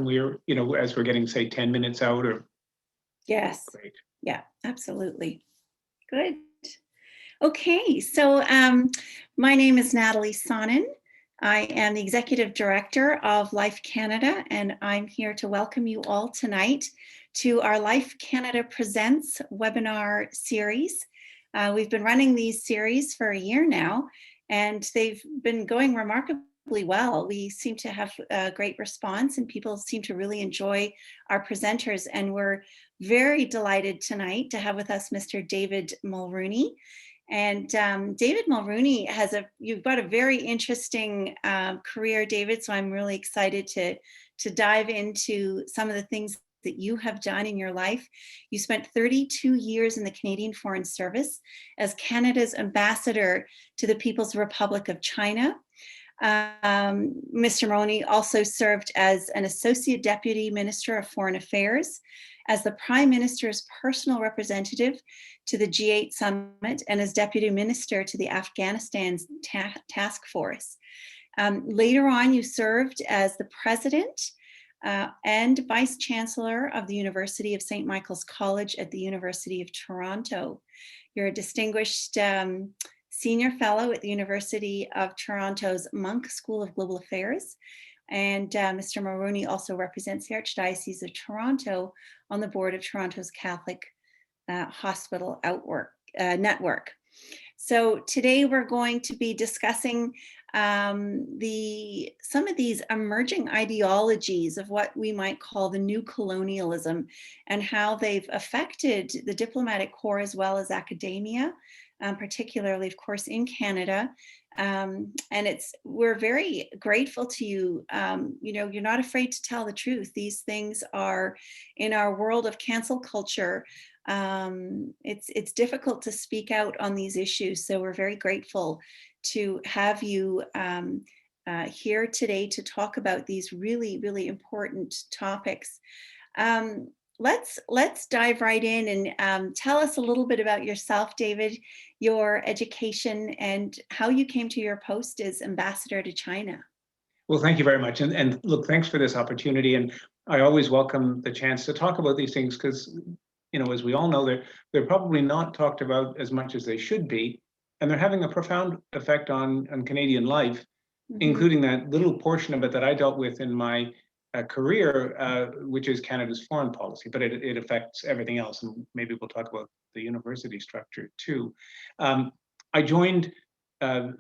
we're, as we're getting, say, 10 minutes out or. Yes. Great. Yeah, absolutely. Good. Okay, so my name is Natalie Sonnen. I am the Executive Director of LifeCanada, and I'm here to welcome you all tonight to our LifeCanada Presents webinar series. We've been running these series for a year now, and they've been going remarkably well. We seem to have a great response, and people seem to really enjoy our presenters, and we're very delighted tonight to have with us Mr. David Mulroney. And David Mulroney you've got a very interesting career, David, so I'm really excited to dive into some of the things that you have done in your life. You spent 32 years in the Canadian Foreign Service as Canada's ambassador to the People's Republic of China. Mr. Mulroney also served as an Associate Deputy Minister of Foreign Affairs, as the Prime Minister's personal representative to the G8 summit, and as Deputy Minister to the Afghanistan's task force. Later on, you served as the President and Vice Chancellor of the University of St. Michael's College at the University of Toronto. You're a distinguished Senior Fellow at the University of Toronto's Monk School of Global Affairs. And Mr. Mulroney also represents the Archdiocese of Toronto on the board of Toronto's Catholic Hospital Network. So today we're going to be discussing some of these emerging ideologies of what we might call the new colonialism and how they've affected the diplomatic corps as well as academia, particularly, of course, in Canada. And we're very grateful to you. You're not afraid to tell the truth. These things are, in our world of cancel culture, it's difficult to speak out on these issues. So we're very grateful to have you here today to talk about these really, really important topics. Let's dive right in and tell us a little bit about yourself, David, your education, and how you came to your post as ambassador to China. Well, thank you very much. And look, thanks for this opportunity. And I always welcome the chance to talk about these things because, as we all know, they're probably not talked about as much as they should be. And they're having a profound effect on Canadian life, including that little portion of it that I dealt with in my career, which is Canada's foreign policy, but it affects everything else. And maybe we'll talk about the university structure too. I joined the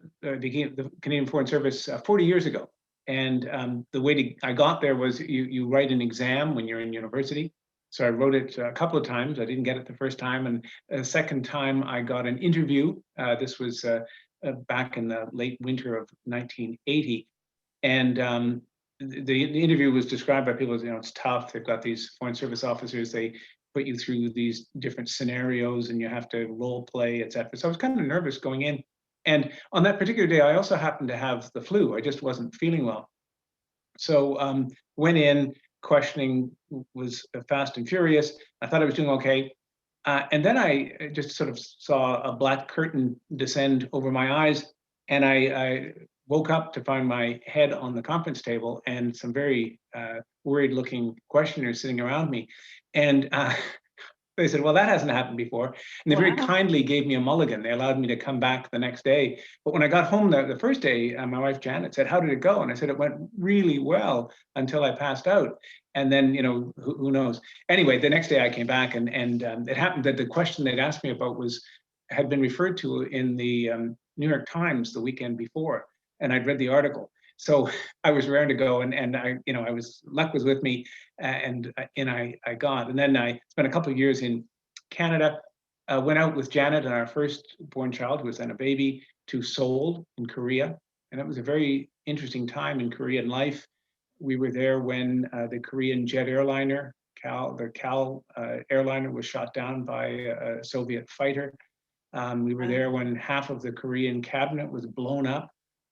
Canadian Foreign Service 40 years ago. And the way I got there was you write an exam when you're in university. So I wrote it a couple of times. I didn't get it the first time. And the second time I got an interview. This was back in the late winter of 1980. And the interview was described by people as, it's tough. They've got these Foreign Service officers. They put you through these different scenarios and you have to role play, et cetera. So I was kind of nervous going in. And on that particular day, I also happened to have the flu. I just wasn't feeling well. So went in, questioning was fast and furious. I thought I was doing okay. And then I just sort of saw a black curtain descend over my eyes. And I woke up to find my head on the conference table and some very worried looking questioners sitting around me. And they said, well, that hasn't happened before. And they very kindly gave me a mulligan. They allowed me to come back the next day. But when I got home the first day, my wife, Janet, said, how did it go? And I said, it went really well until I passed out. And then, who knows? Anyway, the next day I came back and it happened that the question they'd asked me about had been referred to in the New York Times the weekend before. And I'd read the article. So I was raring to go, and luck was with me, and I got. And then I spent a couple of years in Canada. Went out with Janet and our first-born child, who was then a baby, to Seoul in Korea, and it was a very interesting time in Korean life. We were there when the Korean jet airliner, the KAL airliner, was shot down by a Soviet fighter. We were there when half of the Korean cabinet was blown up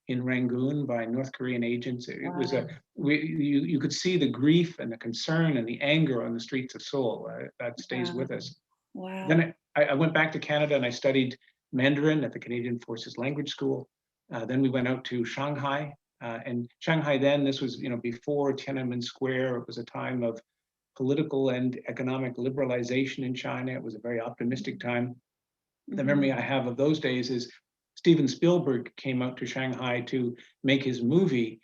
in Rangoon by North Korean agents. It was you could see the grief and the concern and the anger on the streets of Seoul. That stays with us. Wow. Then I went back to Canada and I studied Mandarin at the Canadian Forces Language School. Then we went out to Shanghai And Shanghai then, this was before Tiananmen Square. It was a time of political and economic liberalization in China. It was a very optimistic time. The memory I have of those days is Steven Spielberg came out to Shanghai to make his movie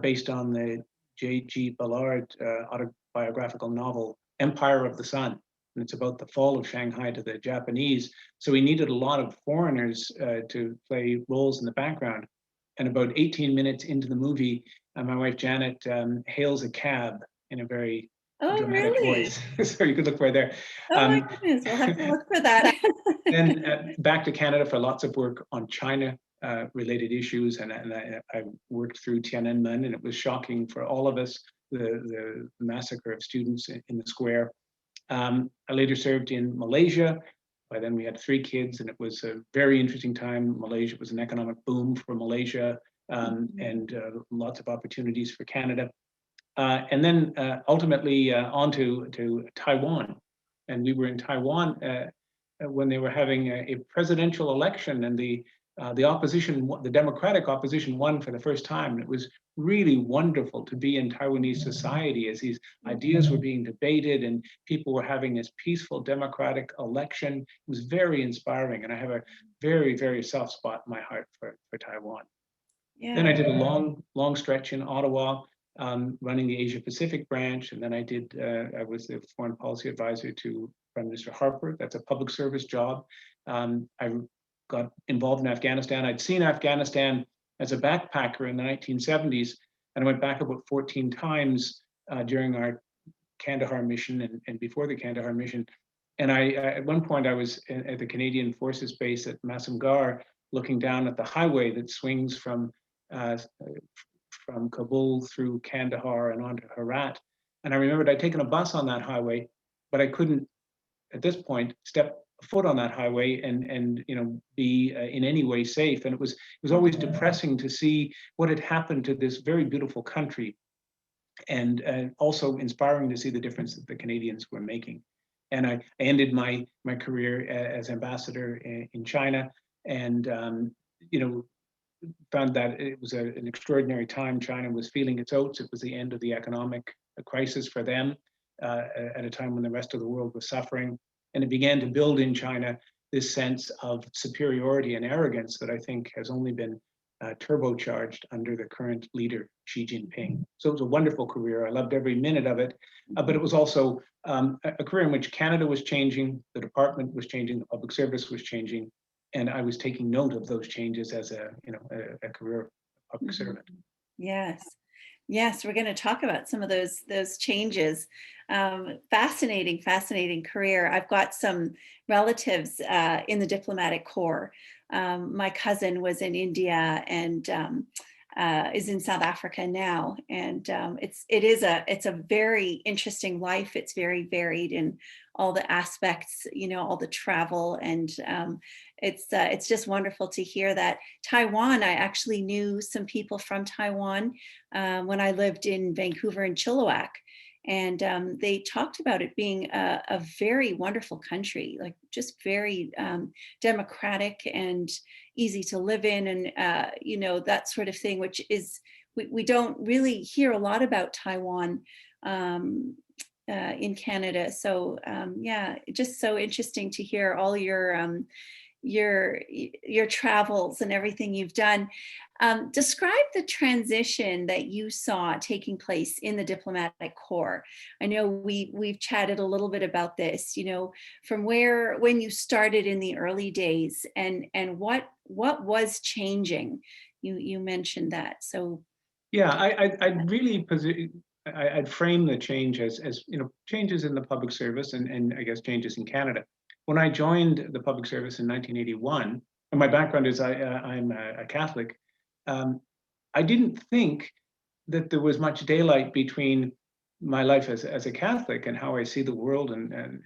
based on the J.G. Ballard autobiographical novel, Empire of the Sun. And it's about the fall of Shanghai to the Japanese. So he needed a lot of foreigners to play roles in the background. And about 18 minutes into the movie, my wife Janet hails a cab in a very dramatic voice. So you could look for it there. Oh my goodness, we'll have to look for that. Then back to Canada for lots of work on China related issues. And I worked through Tiananmen, and it was shocking for all of us, the massacre of students in the square. I later served in Malaysia. By then we had 3 kids, and it was a very interesting time. Malaysia was an economic boom for Malaysia, and lots of opportunities for Canada. And then ultimately on to Taiwan. And we were in Taiwan when they were having a presidential election, and the opposition, the Democratic opposition, won for the first time. And it was really wonderful to be in Taiwanese society as these ideas were being debated and people were having this peaceful democratic election. It was very inspiring, and I have a very, very soft spot in my heart for Taiwan. Yeah. Then I did a long stretch in Ottawa, running the Asia Pacific branch, and then I was the foreign policy advisor to Prime Minister Harper. That's a public service job. I got involved in Afghanistan. I'd seen Afghanistan as a backpacker in the 1970s, and I went back about 14 times during our Kandahar mission and before the Kandahar mission. And at one point I was at the Canadian Forces Base at Masamgar, looking down at the highway that swings from Kabul through Kandahar and onto Herat. And I remembered I'd taken a bus on that highway, but I couldn't, at this point, step a foot on that highway and be in any way safe. And it was always depressing to see what had happened to this very beautiful country, and also inspiring to see the difference that the Canadians were making. And I ended my career as ambassador in China, and found that it was an extraordinary time. China was feeling its oats. It was the end of the economic crisis for them at a time when the rest of the world was suffering. And it began to build in China this sense of superiority and arrogance that I think has only been turbocharged under the current leader, Xi Jinping. So it was a wonderful career. I loved every minute of it. But it was also a career in which Canada was changing, the department was changing, the public service was changing. And I was taking note of those changes as a career public servant. Yes, we're going to talk about some of those changes. Fascinating career. I've got some relatives in the diplomatic corps. My cousin was in India and is in South Africa now, and it's a very interesting life. It's very varied in all the aspects, all the travel, and it's just wonderful to hear that. Taiwan, I actually knew some people from Taiwan when I lived in Vancouver and Chilliwack. And they talked about it being a very wonderful country, like just very democratic and easy to live in, and that sort of thing, which is we don't really hear a lot about Taiwan in Canada. So just so interesting to hear all your travels and everything you've done. Describe the transition that you saw taking place in the diplomatic corps. I know we've chatted a little bit about this, from when you started in the early days, and what was changing. You mentioned that. So yeah, I'd frame the change as changes in the public service and I guess changes in Canada. When I joined the public service in 1981, and my background is I'm a Catholic, I didn't think that there was much daylight between my life as a Catholic and how I see the world and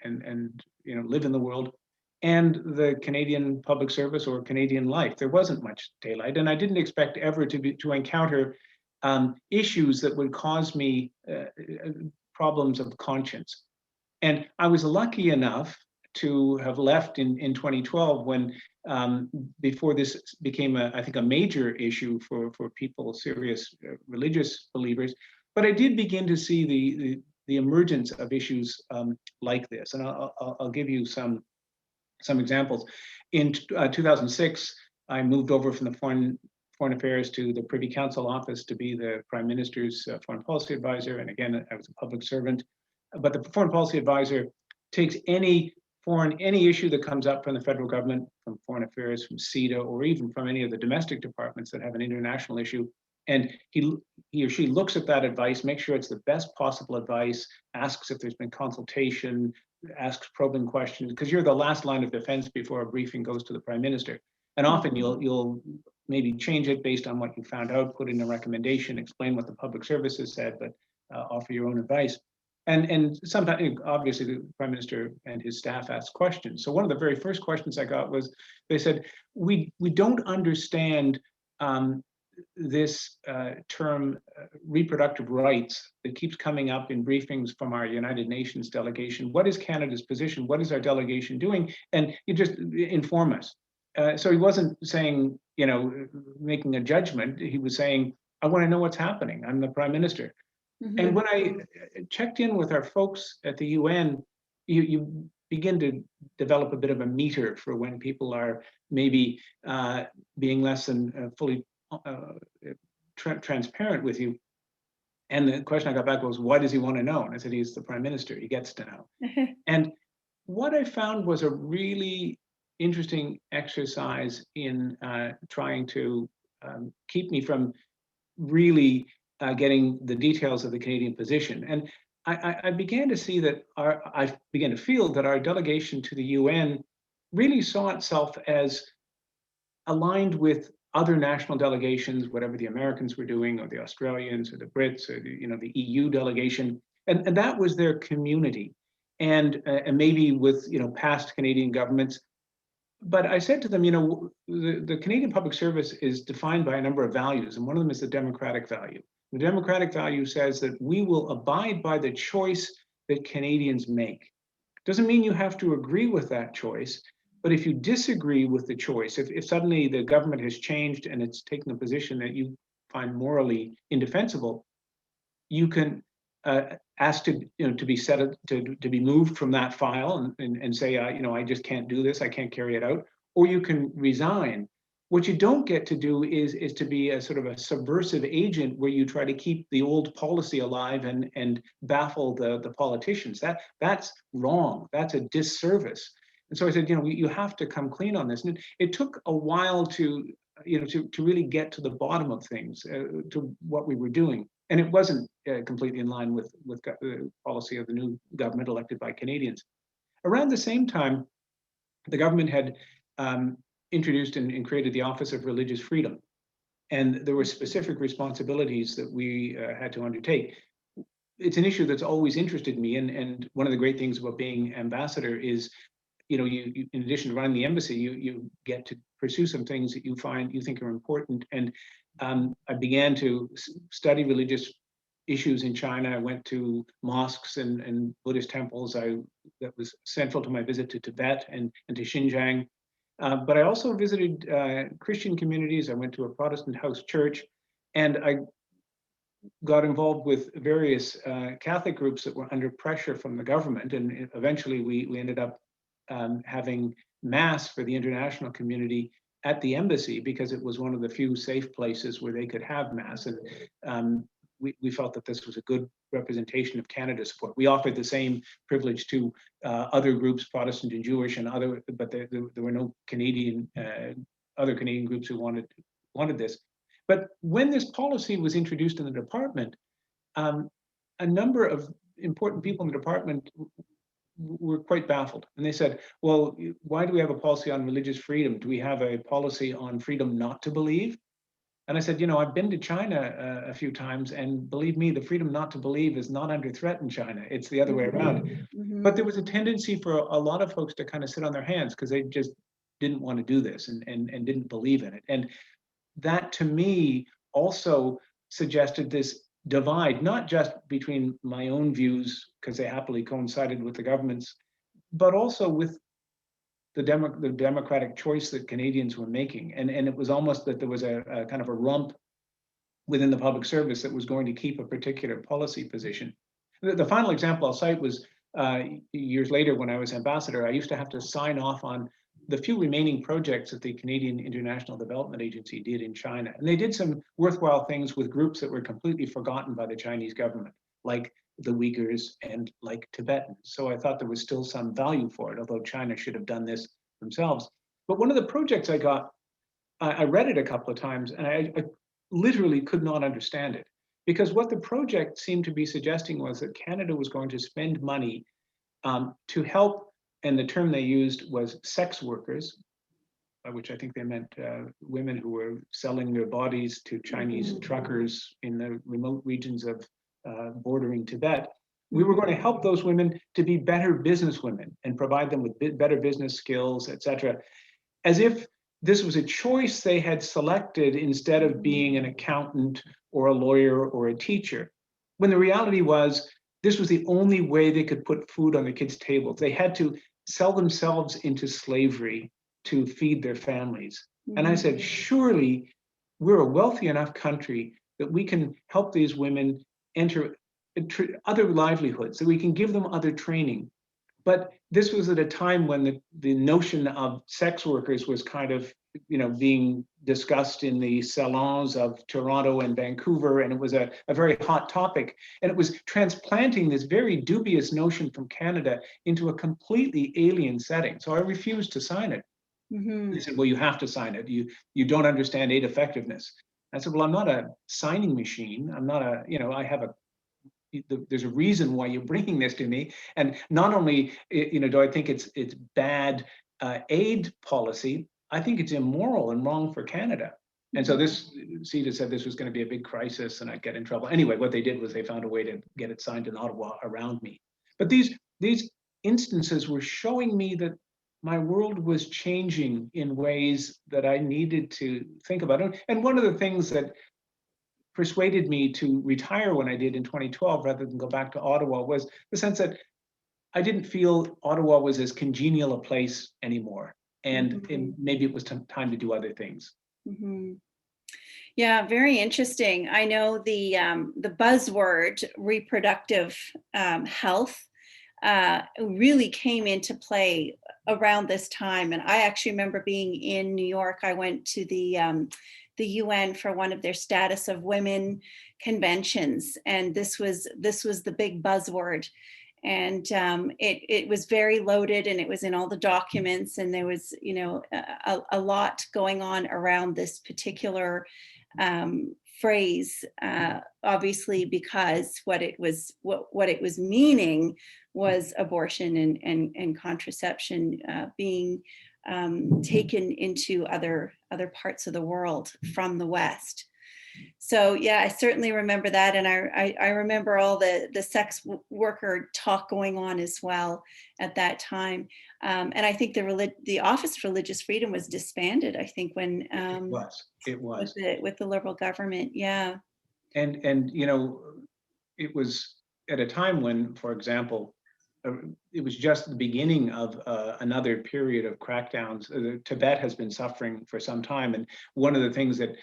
live in the world, and the Canadian public service or Canadian life. There wasn't much daylight, and I didn't expect ever to encounter issues that would cause me problems of conscience. And I was lucky enough to have left in 2012 when before this became I think a major issue for people, serious religious believers. But I did begin to see the emergence of issues like this, and I'll give you some examples. In 2006, I moved over from the Foreign Affairs to the Privy Council office to be the Prime Minister's foreign policy advisor. And again, I was a public servant. But the foreign policy advisor takes any issue that comes up from the federal government, from Foreign Affairs, from CEDA, or even from any of the domestic departments that have an international issue. And he or she looks at that advice, makes sure it's the best possible advice, asks if there's been consultation, asks probing questions, because you're the last line of defense before a briefing goes to the Prime Minister. And often you'll maybe change it based on what you found out, put in a recommendation, explain what the public service has said, but offer your own advice. And sometimes, obviously, the Prime Minister and his staff ask questions. So one of the very first questions I got was, they said, we don't understand this term reproductive rights that keeps coming up in briefings from our United Nations delegation. What is Canada's position? What is our delegation doing? And you just inform us. So he wasn't saying, making a judgment. He was saying, I want to know what's happening. I'm the Prime Minister. Mm-hmm. And when I checked in with our folks at the UN, you begin to develop a bit of a meter for when people are maybe being less than fully transparent with you. And the question I got back was, why does he want to know? And I said, he's the Prime Minister. He gets to know. And what I found was a really interesting exercise in trying to keep me from really getting the details of the Canadian position. And I began to see that I began to feel that our delegation to the UN really saw itself as aligned with other national delegations, whatever the Americans were doing, or the Australians, or the Brits, or the EU delegation, and that was their community, and maybe with past Canadian governments. But I said to them, the Canadian public service is defined by a number of values, and one of them is the democratic value. The democratic value says that we will abide by the choice that Canadians make. Doesn't mean you have to agree with that choice, but if you disagree with the choice, if suddenly the government has changed and it's taken a position that you find morally indefensible, you can ask to be moved from that file and say, I just can't do this, I can't carry it out, or you can resign. What you don't get to do is to be a sort of a subversive agent where you try to keep the old policy alive and baffle the politicians. That's wrong. That's a disservice. And so I said, you have to come clean on this. And it took a while to really get to the bottom of things, to what we were doing. And it wasn't completely in line with the policy of the new government elected by Canadians. Around the same time, the government had introduced and created the Office of Religious Freedom. And there were specific responsibilities that we had to undertake. It's an issue that's always interested me. And one of the great things about being ambassador is, you in addition to running the embassy, you get to pursue some things that you think are important. And I began to study religious issues in China. I went to mosques and Buddhist temples. That was central to my visit to Tibet and to Xinjiang. But I also visited Christian communities. I went to a Protestant house church, and I got involved with various Catholic groups that were under pressure from the government. And eventually we ended up having Mass for the international community at the embassy, because it was one of the few safe places where they could have Mass. And we felt that this was a good representation of Canada's support. We offered the same privilege to other groups, Protestant and Jewish, and other, but there were no other Canadian groups who wanted this. But when this policy was introduced in the department, a number of important people in the department were quite baffled. And they said, well, why do we have a policy on religious freedom? Do we have a policy on freedom not to believe? And I said, I've been to China a few times, and believe me, the freedom not to believe is not under threat in China. It's the other way around. Mm-hmm. But there was a tendency for a lot of folks to kind of sit on their hands because they just didn't want to do this and didn't believe in it. And that, to me, also suggested this divide, not just between my own views, because they happily coincided with the government's but also with the democratic choice that Canadians were making. And it was almost that there was a kind of a rump within the public service that was going to keep a particular policy position. The final example I'll cite was years later when I was ambassador. I used to have to sign off on the few remaining projects that the Canadian International Development Agency did in China. And they did some worthwhile things with groups that were completely forgotten by the Chinese government, like the Uyghurs and like Tibetans. So I thought there was still some value for it, although China should have done this themselves. But one of the projects I got, I read it a couple of times and I literally could not understand it. Because what the project seemed to be suggesting was that Canada was going to spend money to help, and the term they used was sex workers, by which I think they meant women who were selling their bodies to Chinese truckers in the remote regions of bordering Tibet. We were going to help those women to be better businesswomen and provide them with better business skills, etc. As if this was a choice they had selected instead of being an accountant or a lawyer or a teacher, when the reality was this was the only way they could put food on the kids' tables. They had to sell themselves into slavery to feed their families. And I said, surely we're a wealthy enough country that we can help these women enter other livelihoods, that we can give them other training. But this was at a time when the notion of sex workers was kind of, being discussed in the salons of Toronto and Vancouver, and it was a very hot topic. And it was transplanting this very dubious notion from Canada into a completely alien setting. So I refused to sign it. They said, well, you have to sign it. You don't understand aid effectiveness. I said, well, I'm not a signing machine. I'm not I have there's a reason why you're bringing this to me. And not only, do I think it's bad aid policy, I think it's immoral and wrong for Canada. And so this, CETA said this was going to be a big crisis and I'd get in trouble. Anyway, what they did was they found a way to get it signed in Ottawa around me. But these instances were showing me that my world was changing in ways that I needed to think about. And one of the things that persuaded me to retire when I did in 2012, rather than go back to Ottawa, was the sense that I didn't feel Ottawa was as congenial a place anymore. And maybe it was time to do other things. Yeah, very interesting. I know the buzzword reproductive health really came into play around this time. And I actually remember being in New York. I went to the UN for one of their status of women conventions, and this was the big buzzword. And it was very loaded, and it was in all the documents, and there was a lot going on around this particular phrase, obviously, because what it was meaning was abortion and contraception being taken into other parts of the world from the West. So yeah, I certainly remember that, and I remember all the sex worker talk going on as well at that time. And I think the Office of Religious Freedom was disbanded, I think, when it was with the Liberal government. Yeah. And it was at a time when, for example, it was just the beginning of another period of crackdowns. Tibet has been suffering for some time, and one of the things that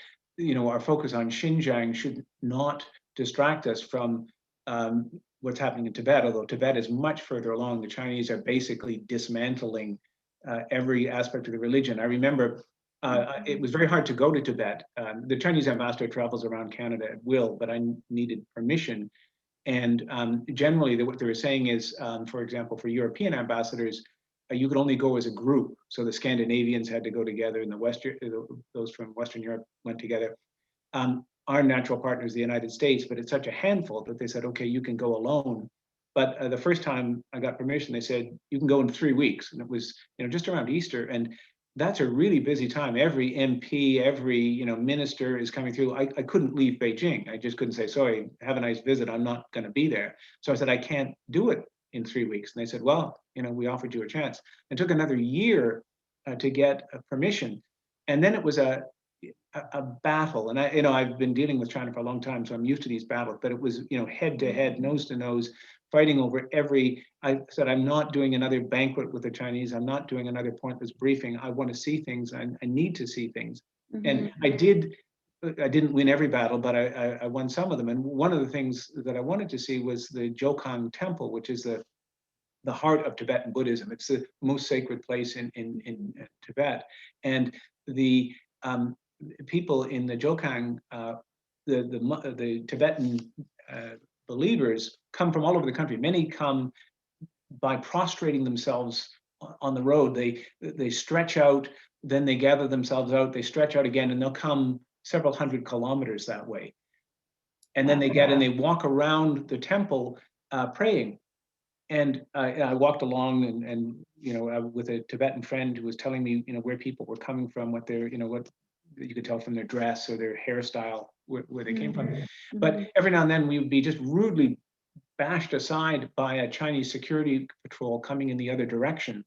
our focus on Xinjiang should not distract us from what's happening in Tibet, although Tibet is much further along. The Chinese are basically dismantling every aspect of the religion. I remember it was very hard to go to Tibet. The Chinese ambassador travels around Canada at will, but I needed permission. And generally, what they were saying is, for example, for European ambassadors, you could only go as a group. So the Scandinavians had to go together, and those from Western Europe went together. Our natural partner is the United States, but it's such a handful that they said, okay, you can go alone. But the first time I got permission, they said, you can go in 3 weeks. And it was just around Easter. And that's a really busy time. Every MP, every minister is coming through. I couldn't leave Beijing. I just couldn't say, sorry, have a nice visit. I'm not going to be there. So I said, I can't do it in 3 weeks. And they said, well, we offered you a chance. It took another year to get permission. And then it was a battle. And I've been dealing with China for a long time, so I'm used to these battles, but it was, head to head, nose to nose fighting over I said, I'm not doing another banquet with the Chinese. I'm not doing another pointless briefing. I want to see things. I need to see things. And I didn't win every battle, but I won some of them. And one of the things that I wanted to see was the Jokong Temple, which is the heart of Tibetan Buddhism. It's the most sacred place in Tibet. And the people in the Jokang, the Tibetan believers come from all over the country. Many come by prostrating themselves on the road. They stretch out, then they gather themselves out, they stretch out again, and they'll come several hundred kilometers that way. And then they walk around the temple praying. And I walked along and with a Tibetan friend who was telling me, where people were coming from, what what you could tell from their dress or their hairstyle, where they came from. But every now and then we would be just rudely bashed aside by a Chinese security patrol coming in the other direction.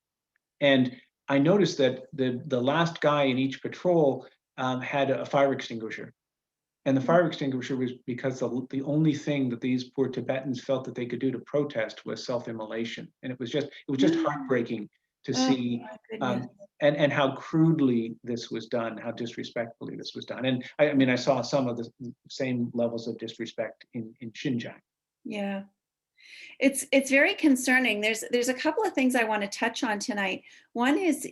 And I noticed that the last guy in each patrol had a fire extinguisher. And the fire extinguisher was because the only thing that these poor Tibetans felt that they could do to protest was self-immolation. And it was just heartbreaking to see and how crudely this was done, how disrespectfully this was done. And I saw some of the same levels of disrespect in Xinjiang. Yeah. It's very concerning. There's a couple of things I want to touch on tonight. One is,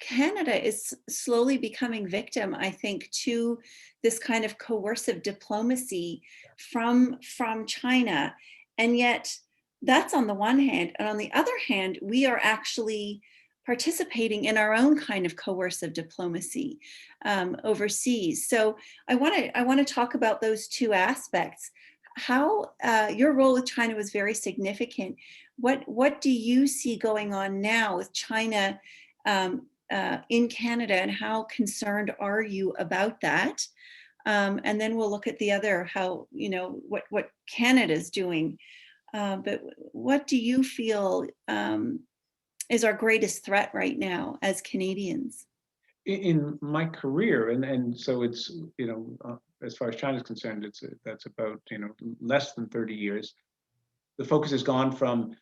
Canada is slowly becoming victim, I think, to this kind of coercive diplomacy from China. And yet that's on the one hand. And on the other hand, we are actually participating in our own kind of coercive diplomacy overseas. So I want to talk about those two aspects. How your role with China was very significant. What do you see going on now with China in Canada, and how concerned are you about that? And then we'll look at the other, how, what Canada's doing. But what do you feel is our greatest threat right now as Canadians? In my career, and so it's, as far as China's concerned, that's about, less than 30 years. The focus has gone from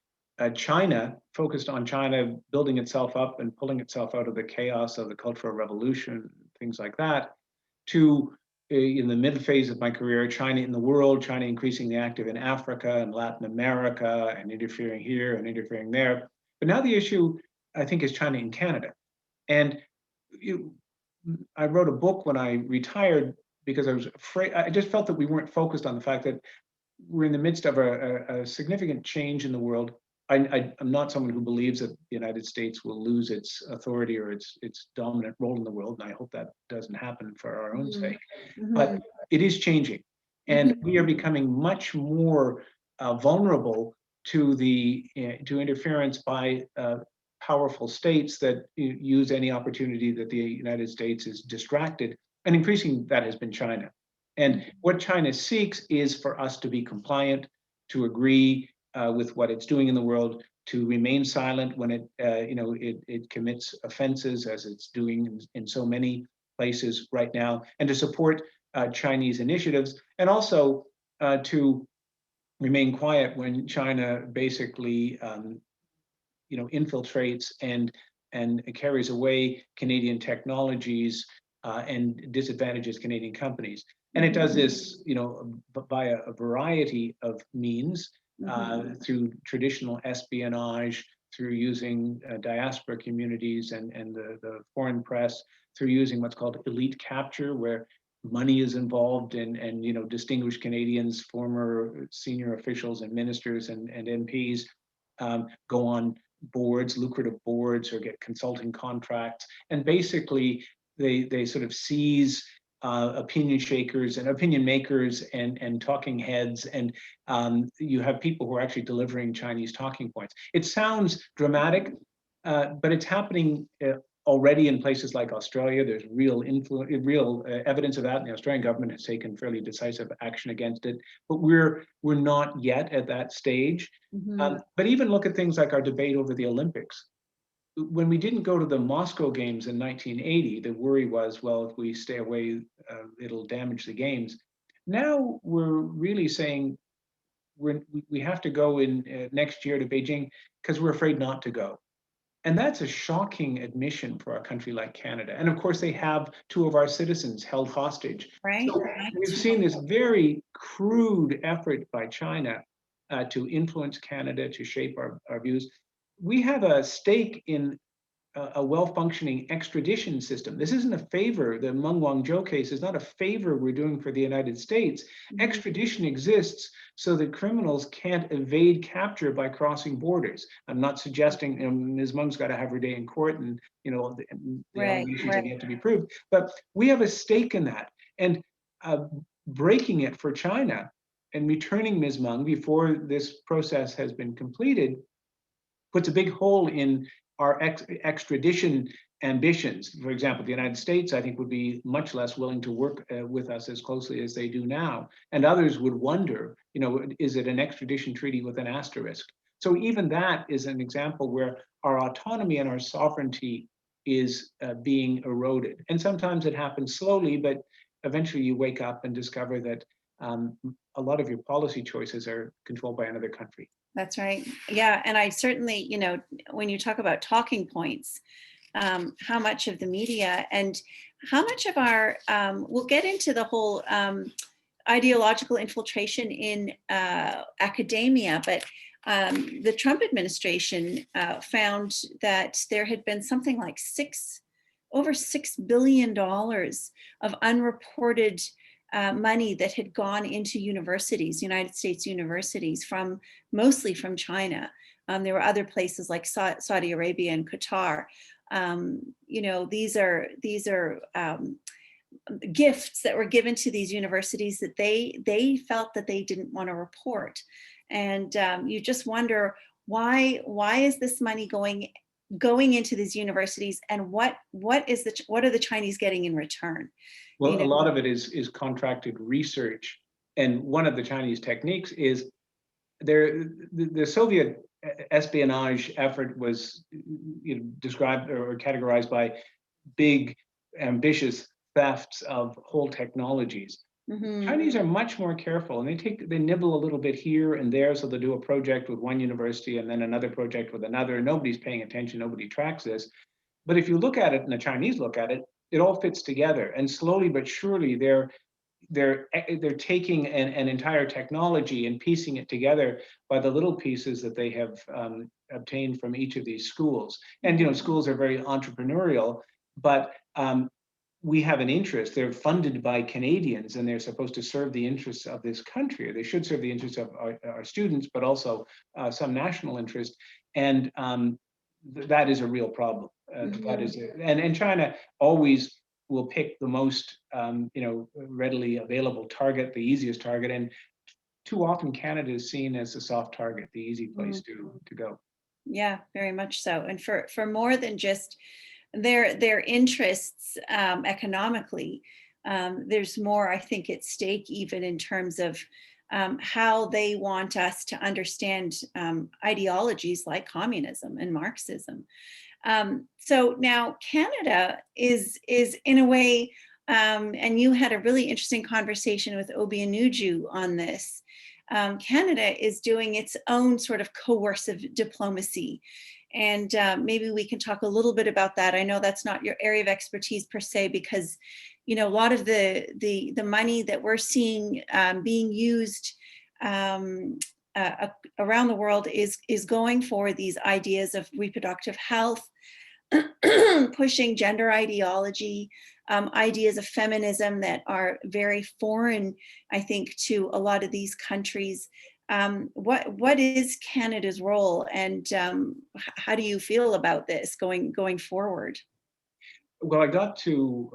China, focused on China building itself up and pulling itself out of the chaos of the Cultural Revolution, things like that, to in the mid phase of my career, China in the world, China increasingly active in Africa and Latin America and interfering here and interfering there. But now the issue, I think, is China in Canada. And I wrote a book when I retired because I was afraid. I just felt that we weren't focused on the fact that we're in the midst of a significant change in the world. I'm not someone who believes that the United States will lose its authority or its dominant role in the world, and I hope that doesn't happen for our own sake. But it is changing, and we are becoming much more vulnerable to to interference by powerful states that use any opportunity that the United States is distracted, and increasingly that has been China. And what China seeks is for us to be compliant, to agree with what it's doing in the world, to remain silent when it commits offenses, as it's doing in so many places right now, and to support Chinese initiatives, and also to remain quiet when China basically infiltrates and carries away Canadian technologies and disadvantages Canadian companies. And it does this, by a variety of means, through traditional espionage, through using diaspora communities and the foreign press, through using what's called elite capture, where money is involved and distinguished Canadians, former senior officials and ministers and MPs go on boards, lucrative boards, or get consulting contracts, and basically they sort of seize opinion shakers and opinion makers and talking heads, and you have people who are actually delivering Chinese talking points. It sounds dramatic, but it's happening already in places like Australia. There's real evidence of that, and the Australian government has taken fairly decisive action against it. But we're not yet at that stage. But even look at things like our debate over the Olympics. When we didn't go to the Moscow Games in 1980, the worry was, well, if we stay away, it'll damage the games. Now we're really saying we have to go in next year to Beijing because we're afraid not to go. And that's a shocking admission for a country like Canada. And of course, they have 2 of our citizens held hostage. Right. So we've seen this very crude effort by China to influence Canada, to shape our views. We have a stake in a well-functioning extradition system. This isn't a favor. The Meng Wanzhou case is not a favor we're doing for the United States. Extradition exists so that criminals can't evade capture by crossing borders. I'm not suggesting Ms. Meng's got to have her day in court and the allegations have yet to be proved. But we have a stake in that. And breaking it for China and returning Ms. Meng before this process has been completed puts a big hole in our extradition ambitions. For example, the United States, I think, would be much less willing to work with us as closely as they do now. And others would wonder, is it an extradition treaty with an asterisk? So even that is an example where our autonomy and our sovereignty is being eroded. And sometimes it happens slowly, but eventually you wake up and discover that a lot of your policy choices are controlled by another country. That's right. Yeah. And I certainly, when you talk about talking points, how much of the media and how much of our, we'll get into the whole ideological infiltration in academia, but the Trump administration found that there had been something like over $6 billion of unreported money that had gone into universities, United States universities, mostly from China. There were other places like Saudi Arabia and Qatar. These are gifts that were given to these universities that they felt that they didn't want to report. And you just wonder, why is this money going into these universities, and what are the Chinese getting in return? Well, a lot of it is contracted research, and one of the Chinese techniques is the Soviet espionage effort was described or categorized by big, ambitious thefts of whole technologies. Chinese are much more careful, and they nibble a little bit here and there. So they'll do a project with one university and then another project with another. Nobody's paying attention. Nobody tracks this. But if you look at it, and the Chinese look at it, it all fits together. And slowly but surely, they're taking an entire technology and piecing it together by the little pieces that they have obtained from each of these schools. And schools are very entrepreneurial, but we have an interest. They're funded by Canadians, and they're supposed to serve the interests of this country. They should serve the interests of our students, but also some national interest. And that is a real problem. That is it. And China always will pick the most readily available target, the easiest target. And too often Canada is seen as a soft target, the easy place to go. Yeah, very much so. And for more than just their interests economically, there's more, I think, at stake, even in terms of how they want us to understand ideologies like communism and Marxism. So now Canada is in a way, and you had a really interesting conversation with Obi Anuju on this. Canada is doing its own sort of coercive diplomacy. And maybe we can talk a little bit about that. I know that's not your area of expertise per se, because a lot of the money that we're seeing being used around the world is going for these ideas of reproductive health, pushing gender ideology, ideas of feminism that are very foreign, I think, to a lot of these countries. What is Canada's role, and how do you feel about this going forward? Well, I got to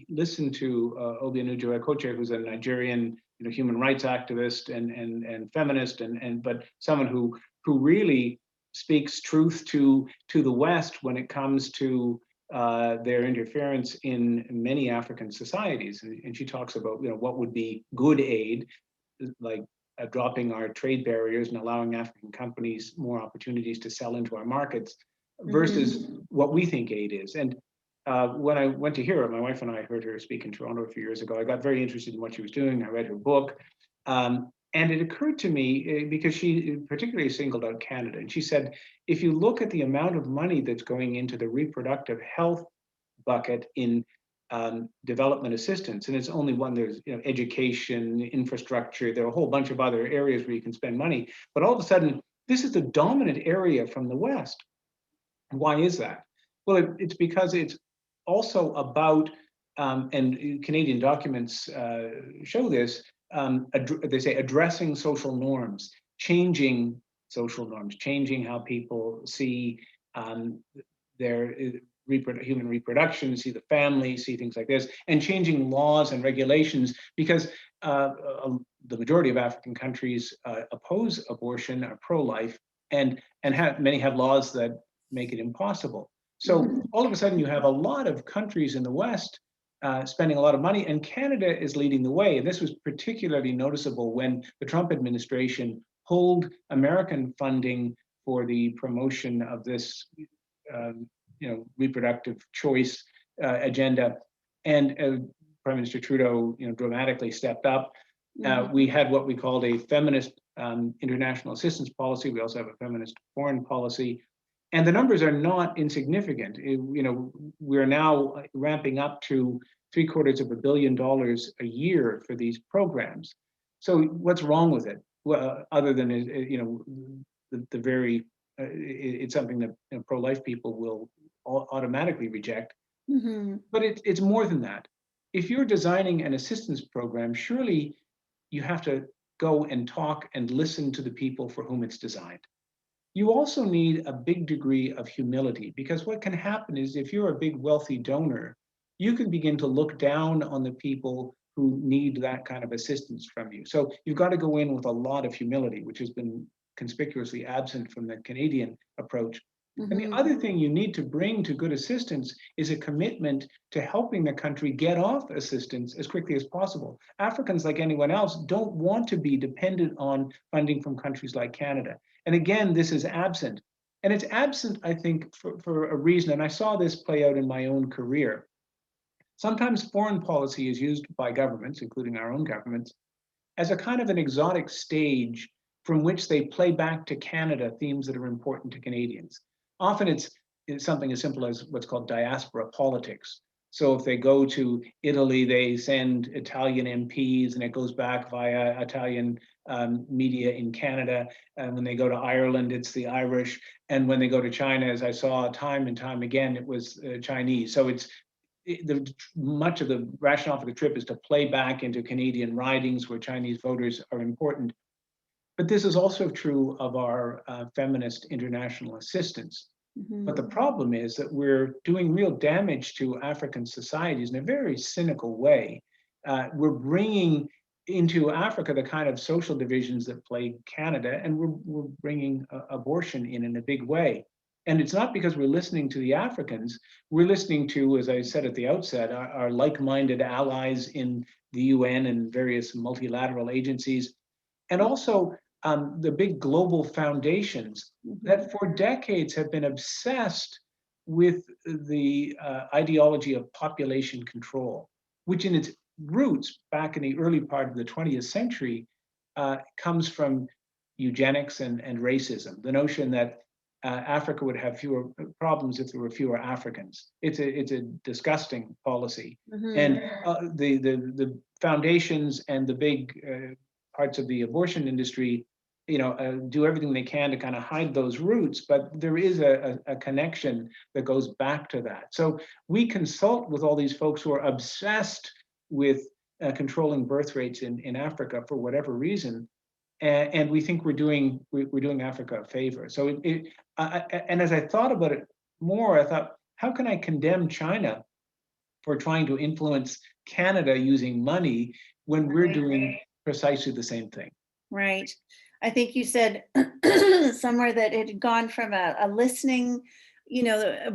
listen to Obi Anuju Akoche, who's a Nigerian human rights activist and feminist, but someone who really speaks truth to the West when it comes to their interference in many African societies. And she talks about what would be good aid, like dropping our trade barriers and allowing African companies more opportunities to sell into our markets, versus what we think aid is. And when I went to hear her, my wife and I heard her speak in Toronto a few years ago. I got very interested in what she was doing. I read her book. And it occurred to me, because she particularly singled out Canada, and she said, if you look at the amount of money that's going into the reproductive health bucket in development assistance, and it's only one, there's education, infrastructure, there are a whole bunch of other areas where you can spend money, but all of a sudden, this is the dominant area from the West. Why is that? Well, it's because it's also about, and Canadian documents show this, they say addressing social norms, changing social norms, changing how people see their human reproduction, see the family, see things like this, and changing laws and regulations, because the majority of African countries oppose abortion, are pro-life, and many have laws that make it impossible. So all of a sudden, you have a lot of countries in the West spending a lot of money, and Canada is leading the way. And this was particularly noticeable when the Trump administration pulled American funding for the promotion of this, reproductive choice agenda, and Prime Minister Trudeau, dramatically stepped up. We had what we called a feminist international assistance policy. We also have a feminist foreign policy. And the numbers are not insignificant. We're now ramping up to $750 million a year for these programs. So what's wrong with it? Well, other than the very, it's something that pro-life people will automatically reject. But it's more than that. If you're designing an assistance program, surely you have to go and talk and listen to the people for whom it's designed. You also need a big degree of humility, because what can happen is if you're a big wealthy donor, you can begin to look down on the people who need that kind of assistance from you. So you've got to go in with a lot of humility, which has been conspicuously absent from the Canadian approach. And the other thing you need to bring to good assistance is a commitment to helping the country get off assistance as quickly as possible. Africans, like anyone else, don't want to be dependent on funding from countries like Canada. And again, this is absent. And it's absent, I think, for a reason. And I saw this play out in my own career. Sometimes foreign policy is used by governments, including our own governments, as a kind of an exotic stage from which they play back to Canada themes that are important to Canadians. Often it's something as simple as what's called diaspora politics. So if they go to Italy, they send Italian MPs, and it goes back via Italian media in Canada. And when they go to Ireland, it's the Irish. And when they go to China, as I saw time and time again, it was Chinese. So much of the rationale for the trip is to play back into Canadian ridings where Chinese voters are important. But this is also true of our feminist international assistance. But the problem is that we're doing real damage to African societies in a very cynical way. We're bringing into Africa the kind of social divisions that plague Canada, and we're bringing abortion in a big way. And it's not because we're listening to the Africans. We're listening to, as I said at the outset, our like-minded allies in the UN and various multilateral agencies, and also the big global foundations that for decades have been obsessed with the ideology of population control, which in its roots back in the early part of the 20th century comes from eugenics and racism. The notion that Africa would have fewer problems if there were fewer Africans. It's a disgusting policy. And the foundations and the big parts of the abortion industry, do everything they can to kind of hide those roots, but there is a connection that goes back to that. So we consult with all these folks who are obsessed with controlling birth rates in Africa for whatever reason, and we think we're doing Africa a favor. So and as I thought about it more, I thought, how can I condemn China for trying to influence Canada using money when we're doing precisely the same thing? Right. I think you said somewhere that it had gone from a listening,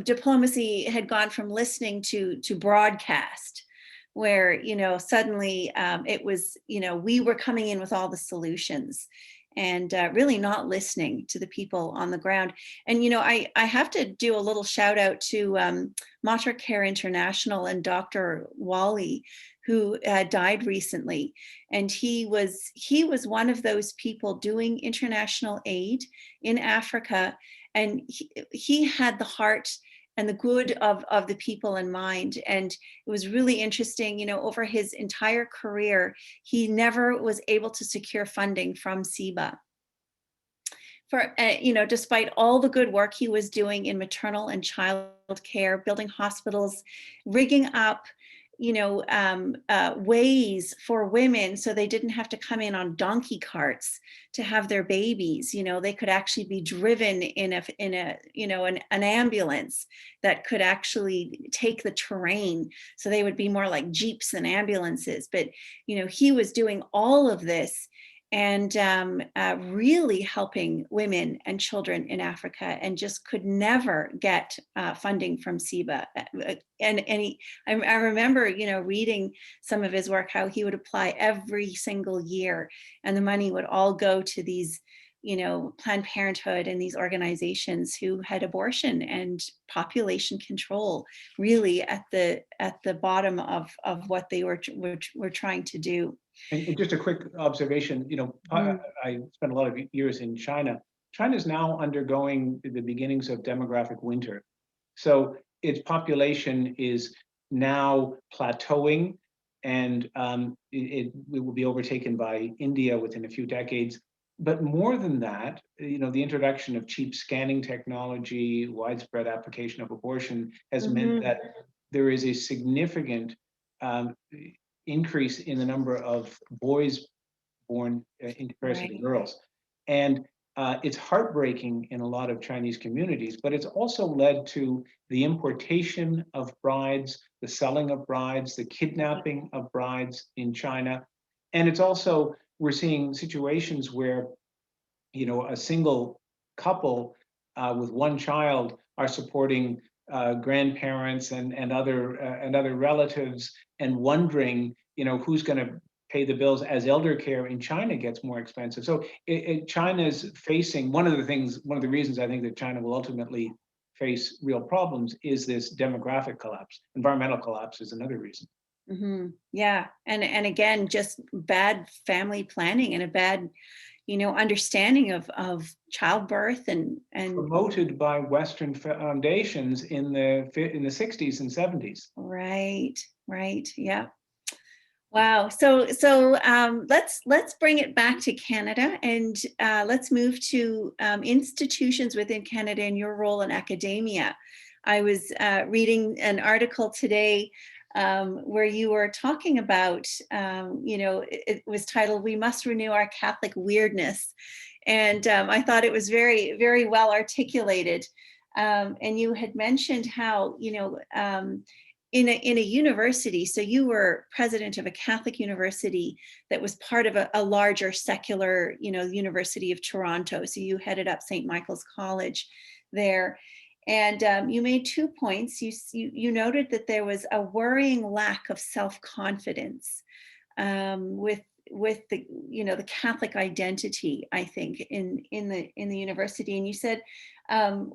diplomacy had gone from listening to broadcast, where, suddenly it was, we were coming in with all the solutions and really not listening to the people on the ground. And, I have to do a little shout out to Mater Care International and Dr. Wally, who died recently, and he was one of those people doing international aid in Africa, and he had the heart and the good of the people in mind. And it was really interesting, you know, over his entire career, he never was able to secure funding from SIBA. For, you know, despite all the good work he was doing in maternal and child care, building hospitals, rigging up, you know, ways for women so they didn't have to come in on donkey carts to have their babies. You know, they could actually be driven in a you know, an ambulance that could actually take the terrain. So they would be more like jeeps than ambulances. But, you know, he was doing all of this and really helping women and children in Africa, and just could never get funding from SIBA. I remember, you know, reading some of his work, how he would apply every single year, and the money would all go to these, you know, Planned Parenthood and these organizations who had abortion and population control really at the bottom of what they were trying to do. And just a quick observation, you know, I spent a lot of years in China. China is now undergoing the beginnings of demographic winter. So its population is now plateauing, and it will be overtaken by India within a few decades. But more than that, you know, the introduction of cheap scanning technology, widespread application of abortion has meant that there is a significant increase in the number of boys born in comparison to girls. And it's heartbreaking in a lot of Chinese communities, but it's also led to the importation of brides, the selling of brides, the kidnapping of brides in China. And it's also, we're seeing situations where, you know, a single couple with one child are supporting grandparents and other relatives, and wondering, you know, who's going to pay the bills as elder care in China gets more expensive. So China's facing one of the reasons I think that China will ultimately face real problems is this demographic collapse. Environmental collapse is another reason. Yeah, and again, just bad family planning and a bad, you know, understanding of childbirth and promoted by Western foundations in the 60s and 70s. Right, yeah. Wow. So let's bring it back to Canada, and let's move to institutions within Canada and your role in academia. I was reading an article today where you were talking about, you know, it was titled, "We Must Renew Our Catholic Weirdness." And I thought it was very, very well articulated. And you had mentioned how, you know, in a university, so you were president of a Catholic university that was part of a larger secular, you know, University of Toronto. So you headed up St. Michael's College there. And you made 2 points. You noted that there was a worrying lack of self-confidence with the, you know, the Catholic identity, I think, in the university. And you said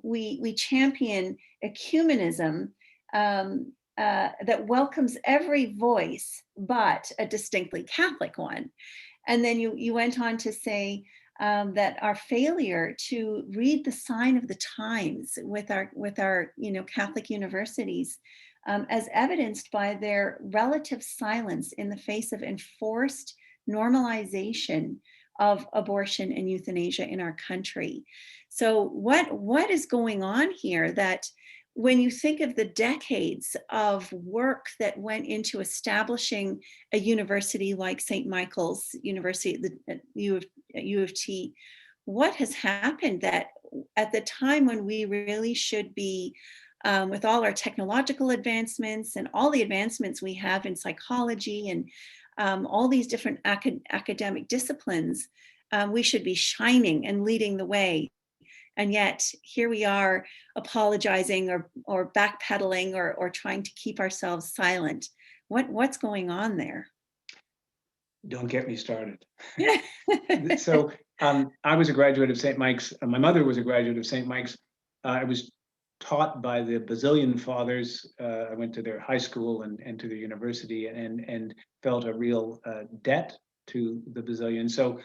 we champion ecumenism that welcomes every voice, but a distinctly Catholic one. And then you went on to say that our failure to read the sign of the times with our you know, Catholic universities, as evidenced by their relative silence in the face of enforced normalization of abortion and euthanasia in our country. So what is going on here, that when you think of the decades of work that went into establishing a university like St. Michael's University, the U of T, what has happened that at the time when we really should be, with all our technological advancements and all the advancements we have in psychology and all these different academic disciplines, we should be shining and leading the way. And yet here we are apologizing or backpedaling or trying to keep ourselves silent. What's going on there? Don't get me started. So I was a graduate of St. Mike's. My mother was a graduate of St. Mike's. I was taught by the Basilian fathers. I went to their high school and to their university, and felt a real debt to the Basilian. So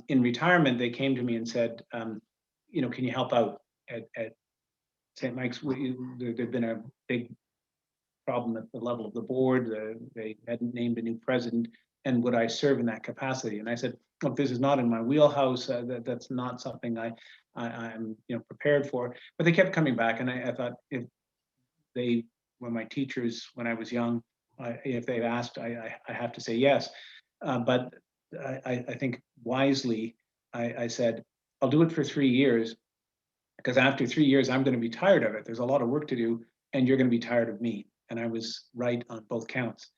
in retirement, they came to me and said, can you help out at St. Mike's? There'd been a big problem at the level of the board. They hadn't named a new president, and would I serve in that capacity? And I said, look, this is not in my wheelhouse. That's not something I'm prepared for. But they kept coming back, and I thought, if they were my teachers when I was young, if they've asked, I have to say yes. But I think wisely, I said, I'll do it for 3 years, because after 3 years, I'm going to be tired of it. There's a lot of work to do, and you're going to be tired of me. And I was right on both counts.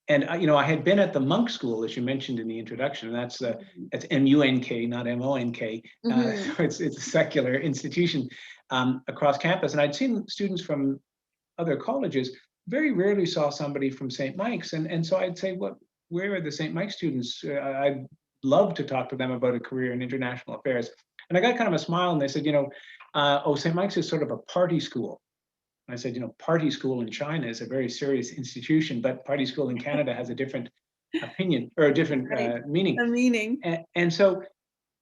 And I had been at the monk school, as you mentioned in the introduction, and that's MUNK, not MONK. So it's a secular institution across campus. And I'd seen students from other colleges. Very rarely saw somebody from St. Mike's. And so I'd say, where are the St. Mike's students? I'd love to talk to them about a career in international affairs. And I got kind of a smile, and they said, St. Mike's is sort of a party school. I said, party school in China is a very serious institution, but party school in Canada has a different opinion, or a different meaning. A meaning. And so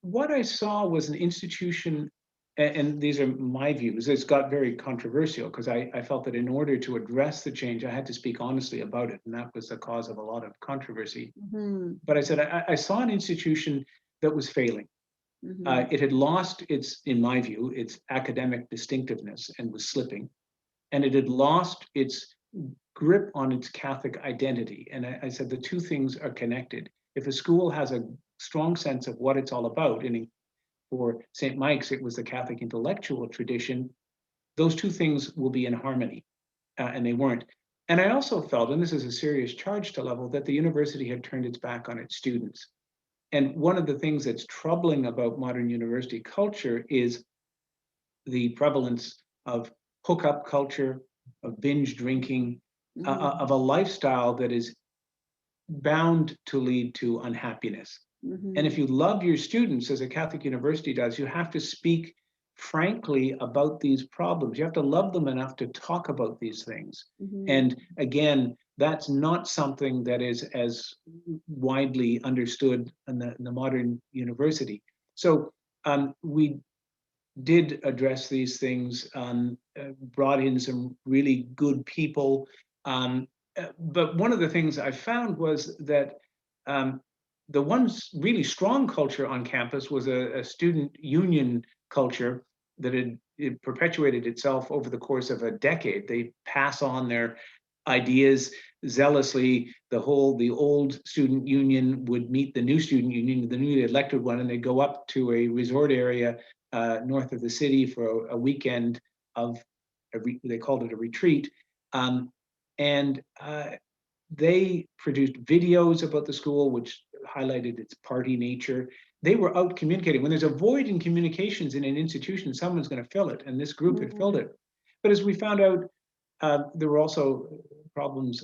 what I saw was an institution, and these are my views, it's got very controversial, because I felt that in order to address the change, I had to speak honestly about it. And that was the cause of a lot of controversy. But I said, I saw an institution that was failing. It had lost in my view, its academic distinctiveness and was slipping. And it had lost its grip on its Catholic identity. And I said the two things are connected. If a school has a strong sense of what it's all about, and for St. Mike's, it was the Catholic intellectual tradition, those two things will be in harmony, and they weren't. And I also felt, and this is a serious charge to level, that the university had turned its back on its students. And one of the things that's troubling about modern university culture is the prevalence of hookup culture, of binge drinking, of a lifestyle that is bound to lead to unhappiness. And if you love your students, as a Catholic university does, you have to speak frankly about these problems. You have to love them enough to talk about these things. And again, that's not something that is as widely understood in the modern university. So we did address these things, brought in some really good people. But one of the things I found was that the one really strong culture on campus was a student union culture that had perpetuated itself over the course of a decade. They pass on their ideas zealously. The old student union would meet the new student union, the newly elected one, and they go up to a resort area north of the city for a weekend of, they called it a retreat. They produced videos about the school, which highlighted its party nature. They were out communicating. When there's a void in communications in an institution, someone's going to fill it, and this group had filled it. But as we found out, there were also problems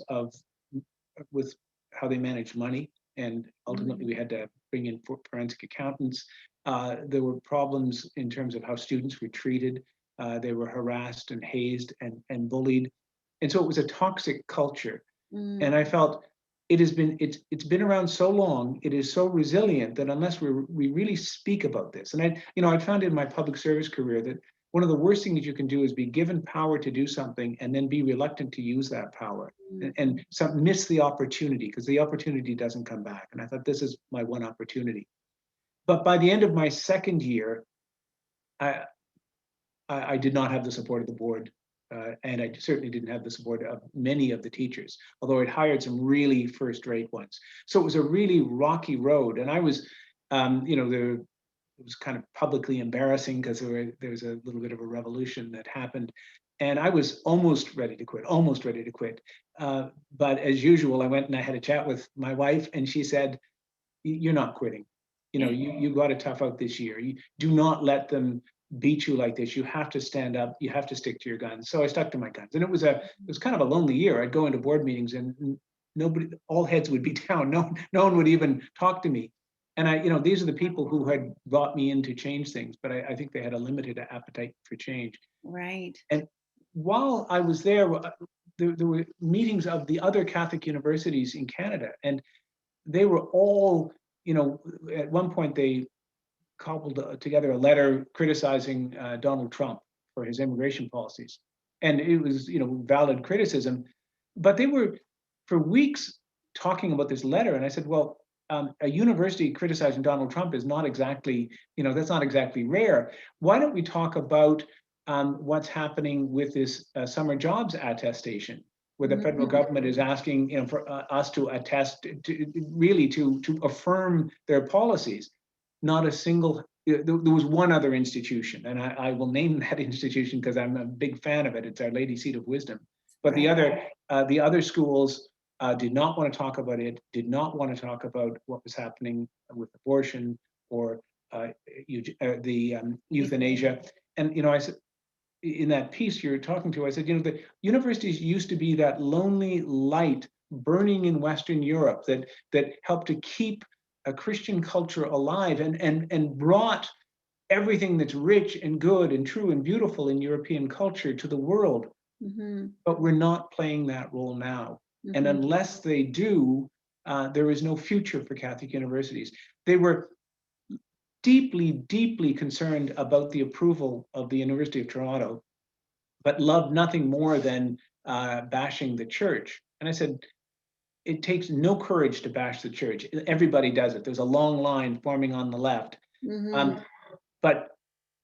with how they managed money, and ultimately we had to bring in forensic accountants. There were problems in terms of how students were treated. They were harassed and hazed and bullied, and so it was a toxic culture. And I felt it's been around so long, it is so resilient that unless we really speak about this, and I found in my public service career that one of the worst things you can do is be given power to do something and then be reluctant to use that power and miss the opportunity, because the opportunity doesn't come back. And I thought, this is my one opportunity. But by the end of my second year, I did not have the support of the board. And I certainly didn't have the support of many of the teachers, although I'd hired some really first-rate ones. So it was a really rocky road. And I was, it was kind of publicly embarrassing, because there was a little bit of a revolution that happened. And I was almost ready to quit. But as usual, I went and I had a chat with my wife, and she said, "You're not quitting. You got to tough out this year. You do not let them beat you like this. You have to stand up. You have to stick to your guns." So I stuck to my guns, and it was kind of a lonely year. I'd go into board meetings, and all heads would be down. No one would even talk to me. And these are the people who had brought me in to change things, but I think they had a limited appetite for change. Right. And while I was there, there were meetings of the other Catholic universities in Canada, and they were all, at one point they cobbled together a letter criticizing Donald Trump for his immigration policies. And it was, valid criticism, but they were for weeks talking about this letter. And I said, well, a university criticizing Donald Trump is not exactly, that's not exactly rare. Why don't we talk about what's happening with this summer jobs attestation, where the federal government is asking, for us to attest, to affirm their policies. Not a single, there was one other institution, and I will name that institution because I'm a big fan of it. It's Our Lady Seat of Wisdom. But Right. the other schools did not want to talk about it, did not want to talk about what was happening with abortion or euthanasia. And I said, in that piece you're talking to, I said, the universities used to be that lonely light burning in Western Europe that helped to keep a Christian culture alive and brought everything that's rich and good and true and beautiful in European culture to the world. But we're not playing that role now. And unless they do, there is no future for Catholic universities. They were deeply, deeply concerned about the approval of the University of Toronto, but loved nothing more than bashing the church. And I said, it takes no courage to bash the church. Everybody does it. There's a long line forming on the left. But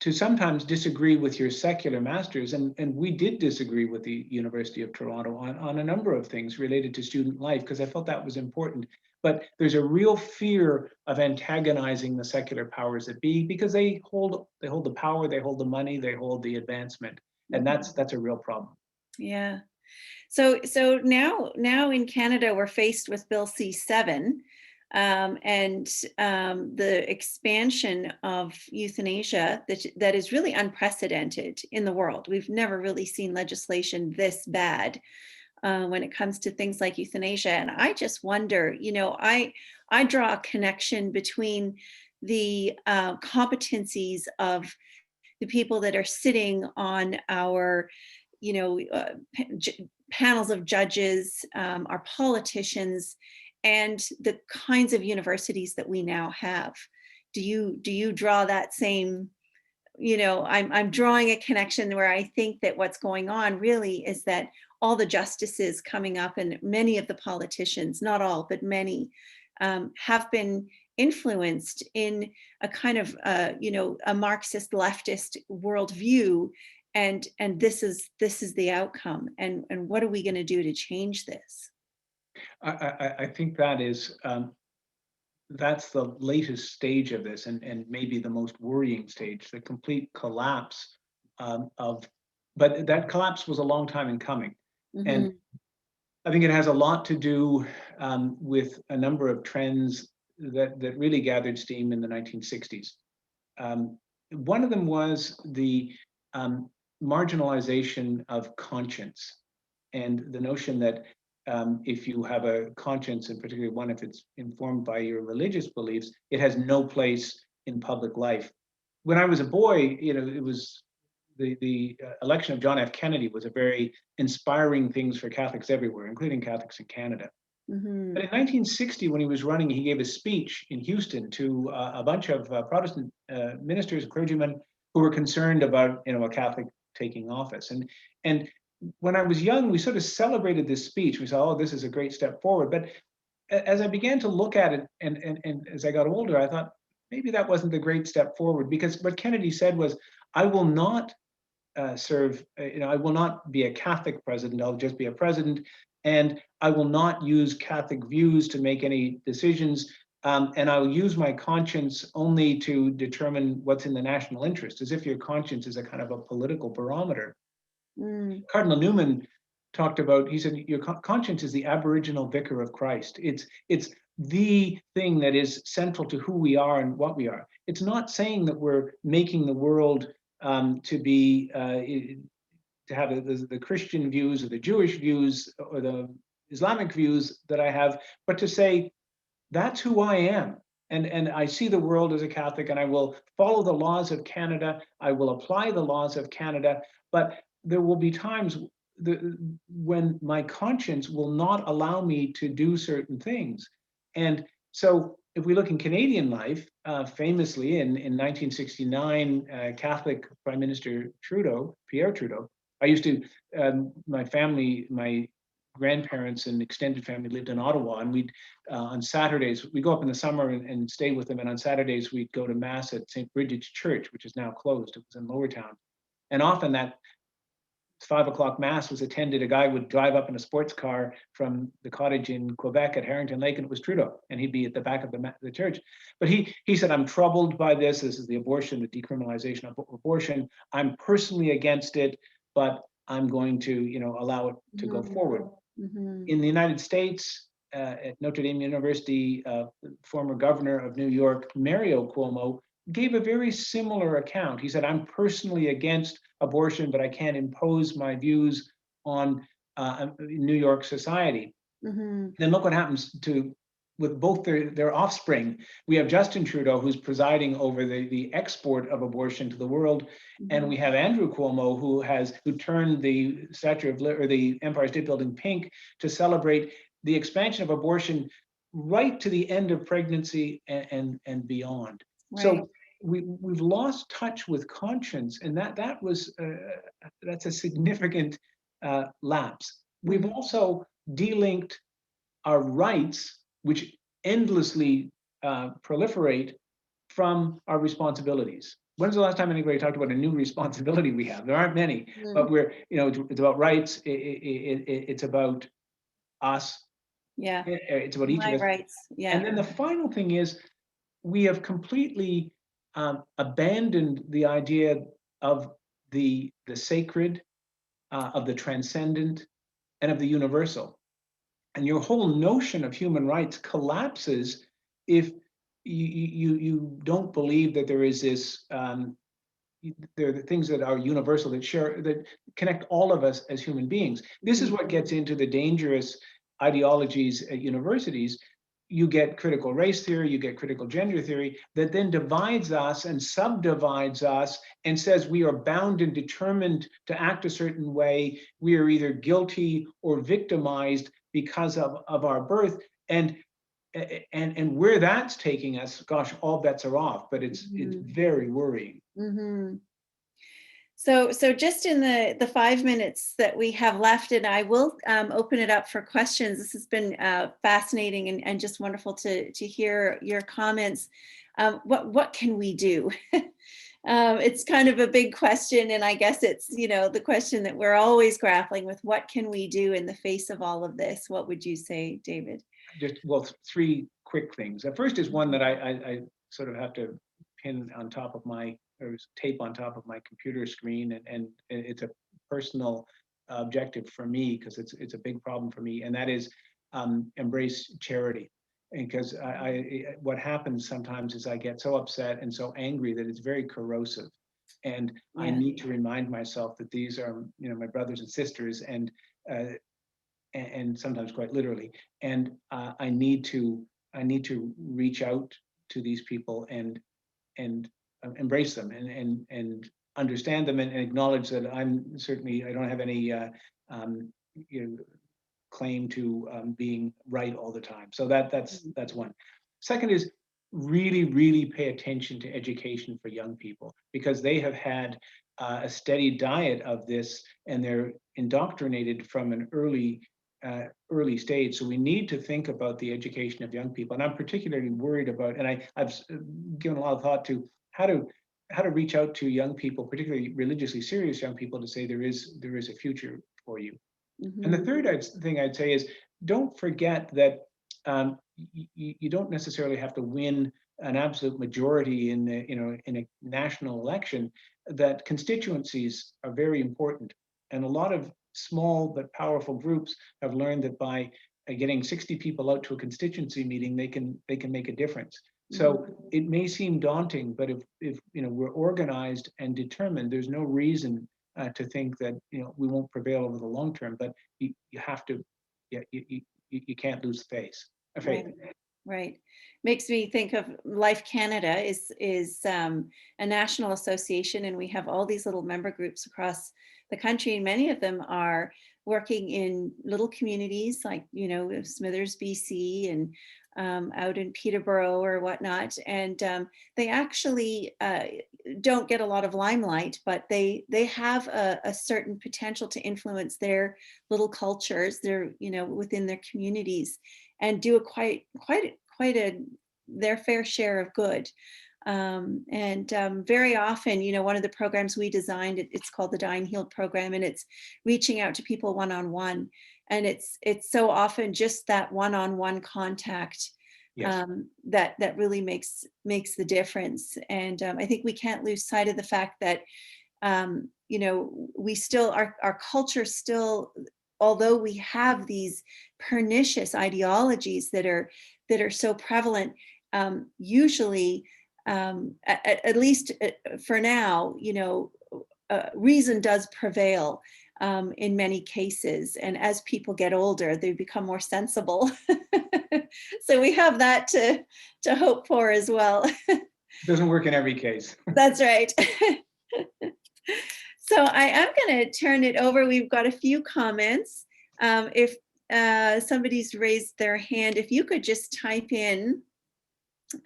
to sometimes disagree with your secular masters, and we did disagree with the University of Toronto on a number of things related to student life, because I felt that was important. But there's a real fear of antagonizing the secular powers that be, because they hold the power, they hold the money, they hold the advancement. And that's a real problem. Yeah. So now in Canada, we're faced with Bill C-7 and the expansion of euthanasia that is really unprecedented in the world. We've never really seen legislation this bad when it comes to things like euthanasia. And I just wonder, I draw a connection between the competencies of the people that are sitting on our panels of judges, our politicians, and the kinds of universities that we now have. Do you draw that same, I'm drawing a connection where I think that what's going on really is that all the justices coming up and many of the politicians, not all, but many, have been influenced in a kind of, a Marxist leftist worldview. And this is the outcome. And what are we going to do to change this? I think that is that's the latest stage of this, and maybe the most worrying stage, the complete collapse but that collapse was a long time in coming. And I think it has a lot to do with a number of trends that really gathered steam in the 1960s. One of them was the marginalization of conscience, and the notion that if you have a conscience, and particularly one if it's informed by your religious beliefs, it has no place in public life. When I was a boy, it was the election of John F. Kennedy was a very inspiring things for Catholics everywhere, including Catholics in Canada. But in 1960, when he was running, he gave a speech in Houston to a bunch of Protestant ministers and clergymen who were concerned about, a Catholic taking office. And when I was young, we sort of celebrated this speech. We said, oh, this is a great step forward. But as I began to look at it, and as I got older, I thought maybe that wasn't the great step forward, because what Kennedy said was, I will not serve, I will not be a Catholic president. I'll just be a president. And I will not use Catholic views to make any decisions. And I'll use my conscience only to determine what's in the national interest, as if your conscience is a kind of a political barometer. Cardinal Newman talked about, he said, your conscience is the aboriginal vicar of Christ. It's the thing that is central to who we are and what we are. It's not saying that we're making the world to be to have the Christian views or the Jewish views or the Islamic views that I have, but to say that's who I am. and I see the world as a Catholic, and I will follow the laws of Canada. I will apply the laws of Canada, but there will be times when my conscience will not allow me to do certain things. And so if we look in Canadian life, famously in 1969, Catholic Prime Minister Pierre Trudeau, I used to, my family, my grandparents and extended family lived in Ottawa, and we'd on Saturdays, we go up in the summer and stay with them, and on Saturdays we'd go to Mass at St. Bridget's Church, which is now closed. It was in Lowertown. And often that 5 o'clock Mass was attended, a guy would drive up in a sports car from the cottage in Quebec at Harrington Lake, and it was Trudeau, and he'd be at the back of the church. But he said, I'm troubled by this. This is the decriminalization of abortion. I'm personally against it, but I'm going to, allow it to go forward. In the United States, at Notre Dame University, former governor of New York, Mario Cuomo, gave a very similar account. He said, I'm personally against abortion, but I can't impose my views on New York society. Then look what happens with both their offspring. We have Justin Trudeau, who's presiding over the export of abortion to the world, and we have Andrew Cuomo, who turned the the Empire State Building pink to celebrate the expansion of abortion right to the end of pregnancy and beyond. Right. So we've lost touch with conscience, and that's a significant lapse. We've also delinked our rights, which endlessly proliferate, from our responsibilities. When's the last time anybody talked about a new responsibility we have? There aren't many, but it's about rights. It's about us. Yeah. It's about each of us. Rights. Yeah. And then the final thing is, we have completely abandoned the idea of the sacred, of the transcendent, and of the universal. And your whole notion of human rights collapses if you don't believe that there is this. There are the things that are universal, that connect all of us as human beings. This is what gets into the dangerous ideologies at universities. You get critical race theory, you get critical gender theory, that then divides us and subdivides us and says we are bound and determined to act a certain way. We are either guilty or victimized because of our birth. And where that's taking us, gosh, all bets are off, but it's very worrying. So just in the 5 minutes that we have left, and I will open it up for questions. This has been fascinating and just wonderful to hear your comments. What can we do? It's kind of a big question, and I guess it's the question that we're always grappling with. What can we do in the face of all of this? What would you say, David? Three quick things. The first is one that I sort of have to pin on top of or tape on top of my computer screen, and it's a personal objective for me, because it's a big problem for me, and that is embrace charity. And because what happens sometimes is I get so upset and so angry that it's very corrosive, and I need to remind myself that these are my brothers and sisters, and sometimes quite literally, and I need to reach out to these people and embrace them and understand them, and acknowledge that I don't have any claim to being right all the time. So that's one. Second is really pay attention to education for young people, because they have had a steady diet of this, and they're indoctrinated from an early stage. So we need to think about the education of young people, and I'm particularly worried about, and I've given a lot of thought to how to reach out to young people, particularly religiously serious young people, to say there is a future for you. And the third thing I'd say is, don't forget that you don't necessarily have to win an absolute majority in a national election. That constituencies are very important, and a lot of small but powerful groups have learned that by getting 60 people out to a constituency meeting, they can make a difference. So it may seem daunting, but if we're organized and determined, there's no reason to think that we won't prevail over the long term. But you have to, you can't lose faith. Right. Right. Makes me think of LifeCanada is a national association, and we have all these little member groups across the country, and many of them are working in little communities like, Smithers, BC, and out in Peterborough or whatnot. And they actually don't get a lot of limelight, but they have a certain potential to influence their little cultures, within their communities, and do a quite their fair share of good. And very often, one of the programs we designed, it's called the Die and Healed program, and it's reaching out to people one-on-one. And it's so often just that one-on-one contact Yes. that really makes the difference. And I think we can't lose sight of the fact that we still, our culture still, although we have these pernicious ideologies that are so prevalent, usually, at least for now, reason does prevail in many cases. And as people get older, they become more sensible. So we have that to hope for as well. Doesn't work in every case. That's right. So I am going to turn it over. We've got a few comments. If somebody's raised their hand, if you could just type in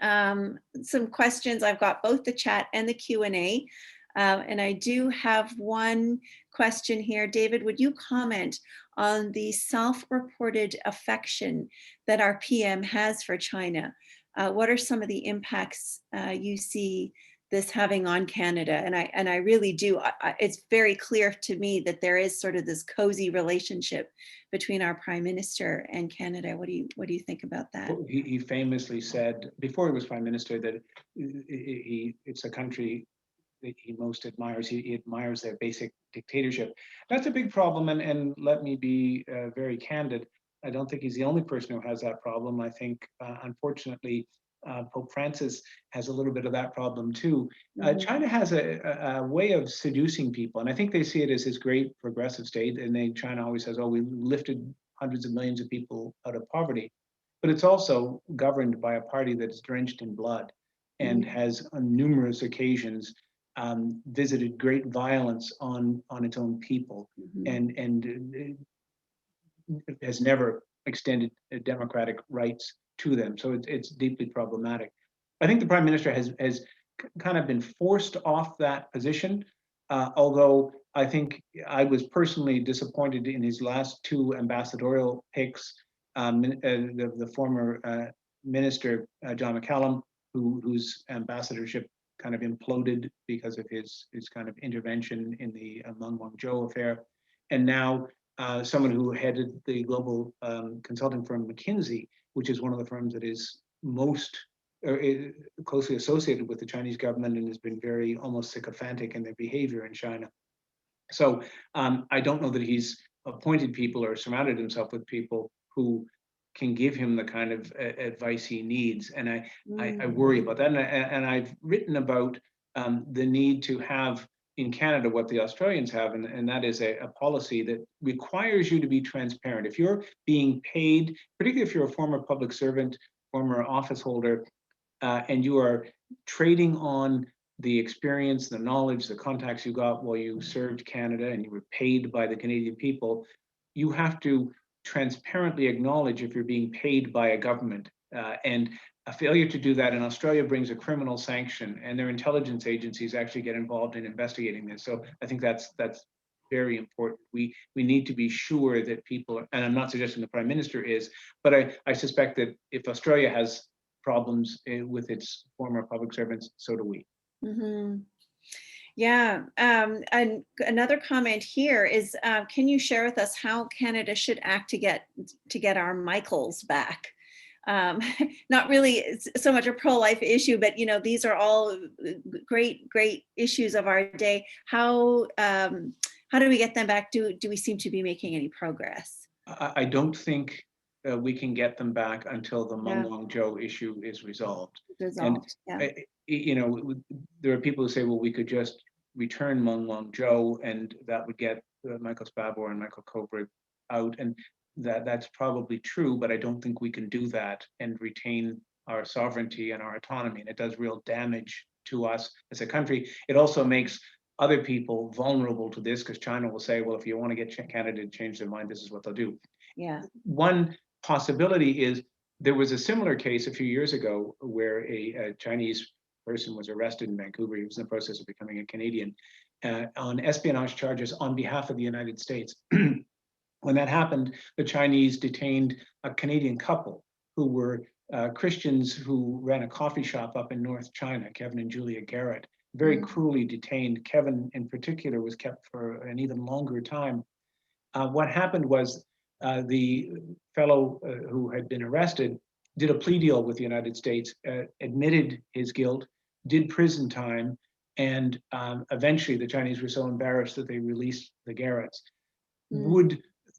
some questions. I've got both the chat and the Q&A. And I do have one question here. David, would you comment on the self-reported affection that our PM has for China? What are some of the impacts you see this having on Canada? And I really do. It's very clear to me that there is sort of this cozy relationship between our Prime Minister and Canada. What do you think about that? Well, he famously said before he was Prime Minister that it's a country that he most admires. He admires their basic dictatorship. That's a big problem, and let me be very candid. I don't think he's the only person who has that problem. I think, unfortunately, Pope Francis has a little bit of that problem too. China has a way of seducing people, and I think they see it as this great progressive state. And China always says, "Oh, we lifted hundreds of millions of people out of poverty," but it's also governed by a party that's drenched in blood, and has on numerous occasions visited great violence on its own people, and has never extended democratic rights to them. So it's deeply problematic. I think the Prime Minister has kind of been forced off that position, although I think I was personally disappointed in his last two ambassadorial picks. The former minister, John McCallum, whose ambassadorship kind of imploded because of his kind of intervention in the Meng Wanzhou affair, and now someone who headed the global consulting firm McKinsey, which is one of the firms that is most closely associated with the Chinese government and has been very almost sycophantic in their behavior in China. So I don't know that he's appointed people or surrounded himself with people who can give him the kind of advice he needs. And I worry about that. And I've written about the need to have in Canada what the Australians have, and that is a policy that requires you to be transparent. If you're being paid, particularly if you're a former public servant, former office holder, and you are trading on the experience, the knowledge, the contacts you got while you served Canada and you were paid by the Canadian people, you have to transparently acknowledge if you're being paid by a government. And a failure to do that in Australia brings a criminal sanction, and their intelligence agencies actually get involved in investigating this. So I think that's very important. We need to be sure that people, and I'm not suggesting the Prime Minister is, but I suspect that if Australia has problems with its former public servants, so do we. Yeah, and another comment here is, can you share with us how Canada should act to get our Michaels back? Not really so much a pro-life issue, but these are all great issues of our day. How do we get them back? Do we seem to be making any progress? I don't think we can get them back until the Meng Wanzhou issue is resolved. And there are people who say, well, we could just return Meng Wanzhou and that would get Michael Spavor and Michael Kovrig out. And that that's probably true, but I don't think we can do that and retain our sovereignty and our autonomy. And it does real damage to us as a country. It also makes other people vulnerable to this, because China will say, well, if you want to get Canada to change their mind, this is what they'll do. Yeah. One possibility is there was a similar case a few years ago where a Chinese person was arrested in Vancouver. He was in the process of becoming a Canadian on espionage charges on behalf of the United States. When that happened, the Chinese detained a Canadian couple who were Christians who ran a coffee shop up in North China, Kevin and Julia Garrett, very cruelly detained. Kevin in particular was kept for an even longer time. What happened was the fellow who had been arrested did a plea deal with the United States, admitted his guilt, did prison time, and eventually the Chinese were so embarrassed that they released the Garretts.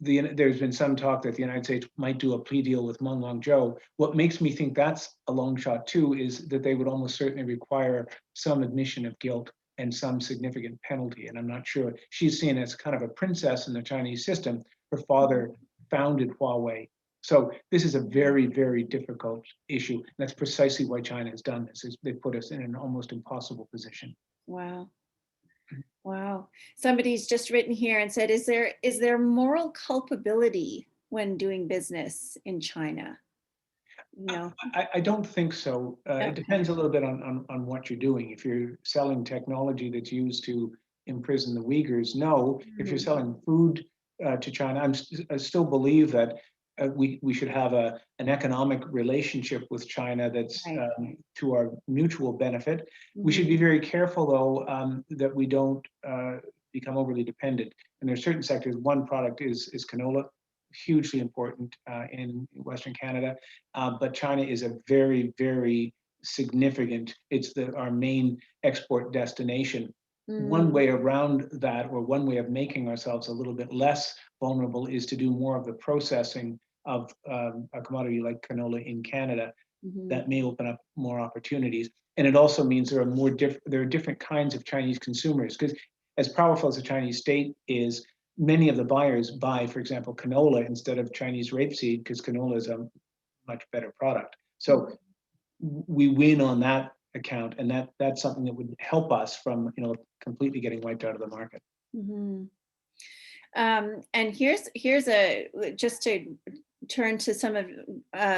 There's been some talk that the United States might do a plea deal with Meng Wanzhou. What makes me think that's a long shot too is that they would almost certainly require some admission of guilt and some significant penalty. And I'm not sure. She's seen as kind of a princess in the Chinese system. Her father founded Huawei. So this is a very, very difficult issue. And that's precisely why China has done this, is they put us in an almost impossible position. Wow. Wow. Somebody's just written here and said, is there moral culpability when doing business in China? No. I don't think so. Okay. It depends a little bit on what you're doing. If you're selling technology that's used to imprison the Uyghurs, no. If you're selling food to China, I still believe that we should have an economic relationship with China that's to our mutual benefit. We should be very careful, though, that we don't become overly dependent. And there's certain sectors. One product is canola, hugely important in Western Canada, but China is a very, very significant. It's our main export destination. One way around that, or one way of making ourselves a little bit less vulnerable, is to do more of the processing of a commodity like canola in Canada. That may open up more opportunities. And it also means there are different kinds of Chinese consumers, because as powerful as the Chinese state is, many of the buyers buy, for example, canola instead of Chinese rapeseed, because canola is a much better product. So we win on that account, and that's something that would help us from completely getting wiped out of the market. And here's just to turn to some of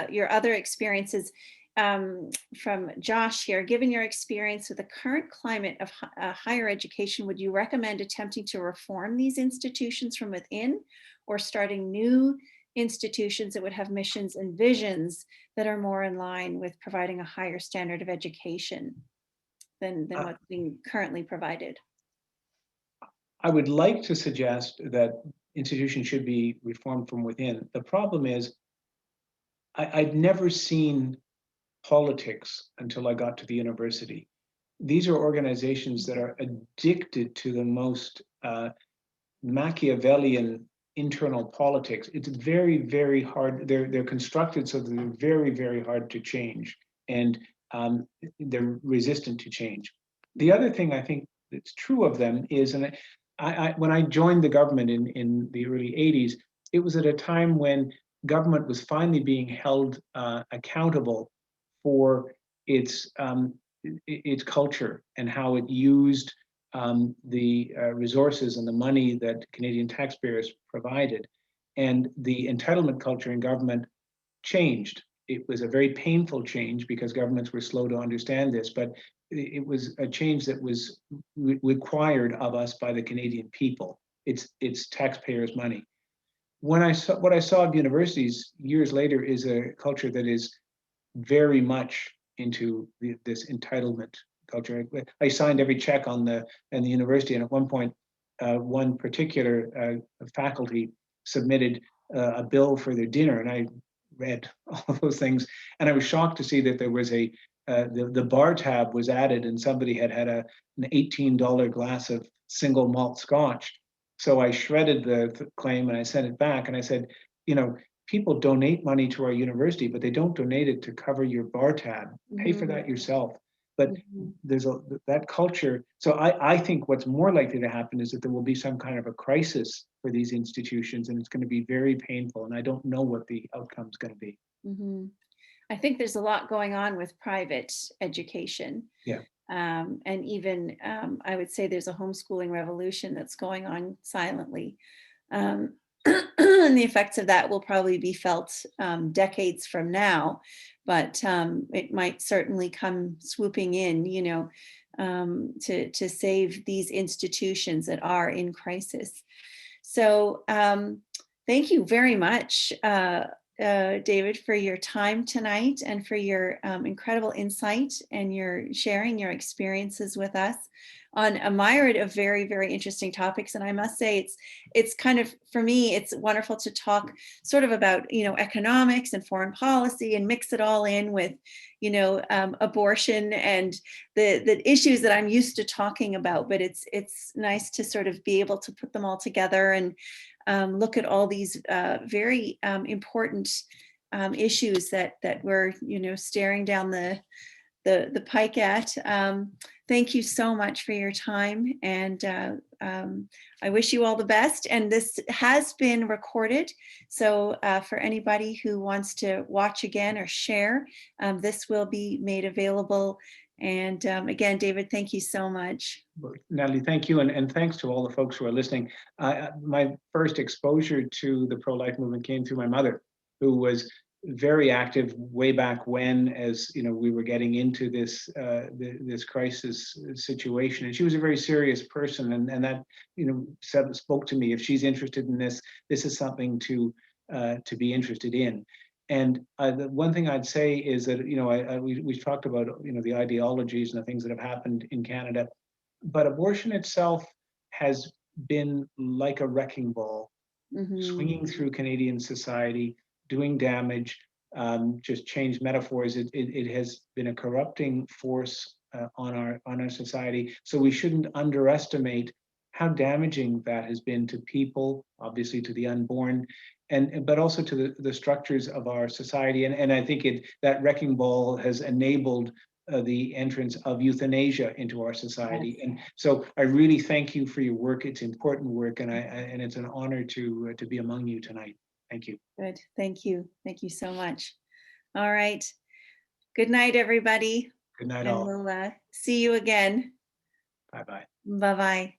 your other experiences from Josh here. Given your experience with the current climate of higher education, would you recommend attempting to reform these institutions from within, or starting new institutions that would have missions and visions that are more in line with providing a higher standard of education than what's being currently provided? I would like to suggest that institutions should be reformed from within. The problem is, I'd never seen politics until I got to the university. These are organizations that are addicted to the most Machiavellian internal politics. It's very, very hard. They're constructed so that they're very, very hard to change, and they're resistant to change. The other thing I think that's true of them is, and when I joined the government in the early 80s, it was at a time when government was finally being held accountable for its culture and how it used the resources and the money that Canadian taxpayers provided. And the entitlement culture in government changed. It was a very painful change because governments were slow to understand this, but it was a change that was required of us by the Canadian people. It's taxpayers' money. What I saw at universities years later is a culture that is very much into this entitlement culture. I signed every check in the university, and at one point, one particular faculty submitted a bill for their dinner, and I read all those things, and I was shocked to see that there was the bar tab was added, and somebody had an $18 glass of single malt scotch. So I shredded the claim and I sent it back, and I said, people donate money to our university, but they don't donate it to cover your bar tab. Pay for that yourself. But Mhm. there's that culture. So I think what's more likely to happen is that there will be some kind of a crisis for these institutions, and it's going to be very painful. And I don't know what the outcome is going to be. Mhm. I think there's a lot going on with private education. Yeah. And even I would say there's a homeschooling revolution that's going on silently. Um, and the effects of that will probably be felt decades from now, but it might certainly come swooping in, to save these institutions that are in crisis. So thank you very much, David, for your time tonight and for your incredible insight and your sharing your experiences with us on a myriad of very, very interesting topics. And I must say, it's kind of, for me, it's wonderful to talk sort of about, economics and foreign policy and mix it all in with, abortion and the issues that I'm used to talking about. But it's nice to sort of be able to put them all together and look at all these very important issues that we're staring down the pike at. Thank you so much for your time, and I wish you all the best. And this has been recorded, so for anybody who wants to watch again or share, this will be made available. And again, David, thank you so much. Natalie, thank you. And thanks to all the folks who are listening. My first exposure to the pro-life movement came through my mother, who was very active way back when, as we were getting into this crisis situation. And she was a very serious person, and that spoke to me. If she's interested in this, this is something to be interested in. And the one thing I'd say is that we've talked about the ideologies and the things that have happened in Canada, but abortion itself has been like a wrecking ball, swinging through Canadian society, doing damage. Just change metaphors. It has been a corrupting force on our society. So we shouldn't underestimate how damaging that has been to people, obviously to the unborn, but also to the structures of our society. And I think that wrecking ball has enabled the entrance of euthanasia into our society. Yes. And so I really thank you for your work. It's important work, and it's an honor to be among you tonight. Thank you. Good. Thank you. Thank you so much. All right. Good night, everybody. Good night, and all. We'll see you again. Bye-bye. Bye-bye.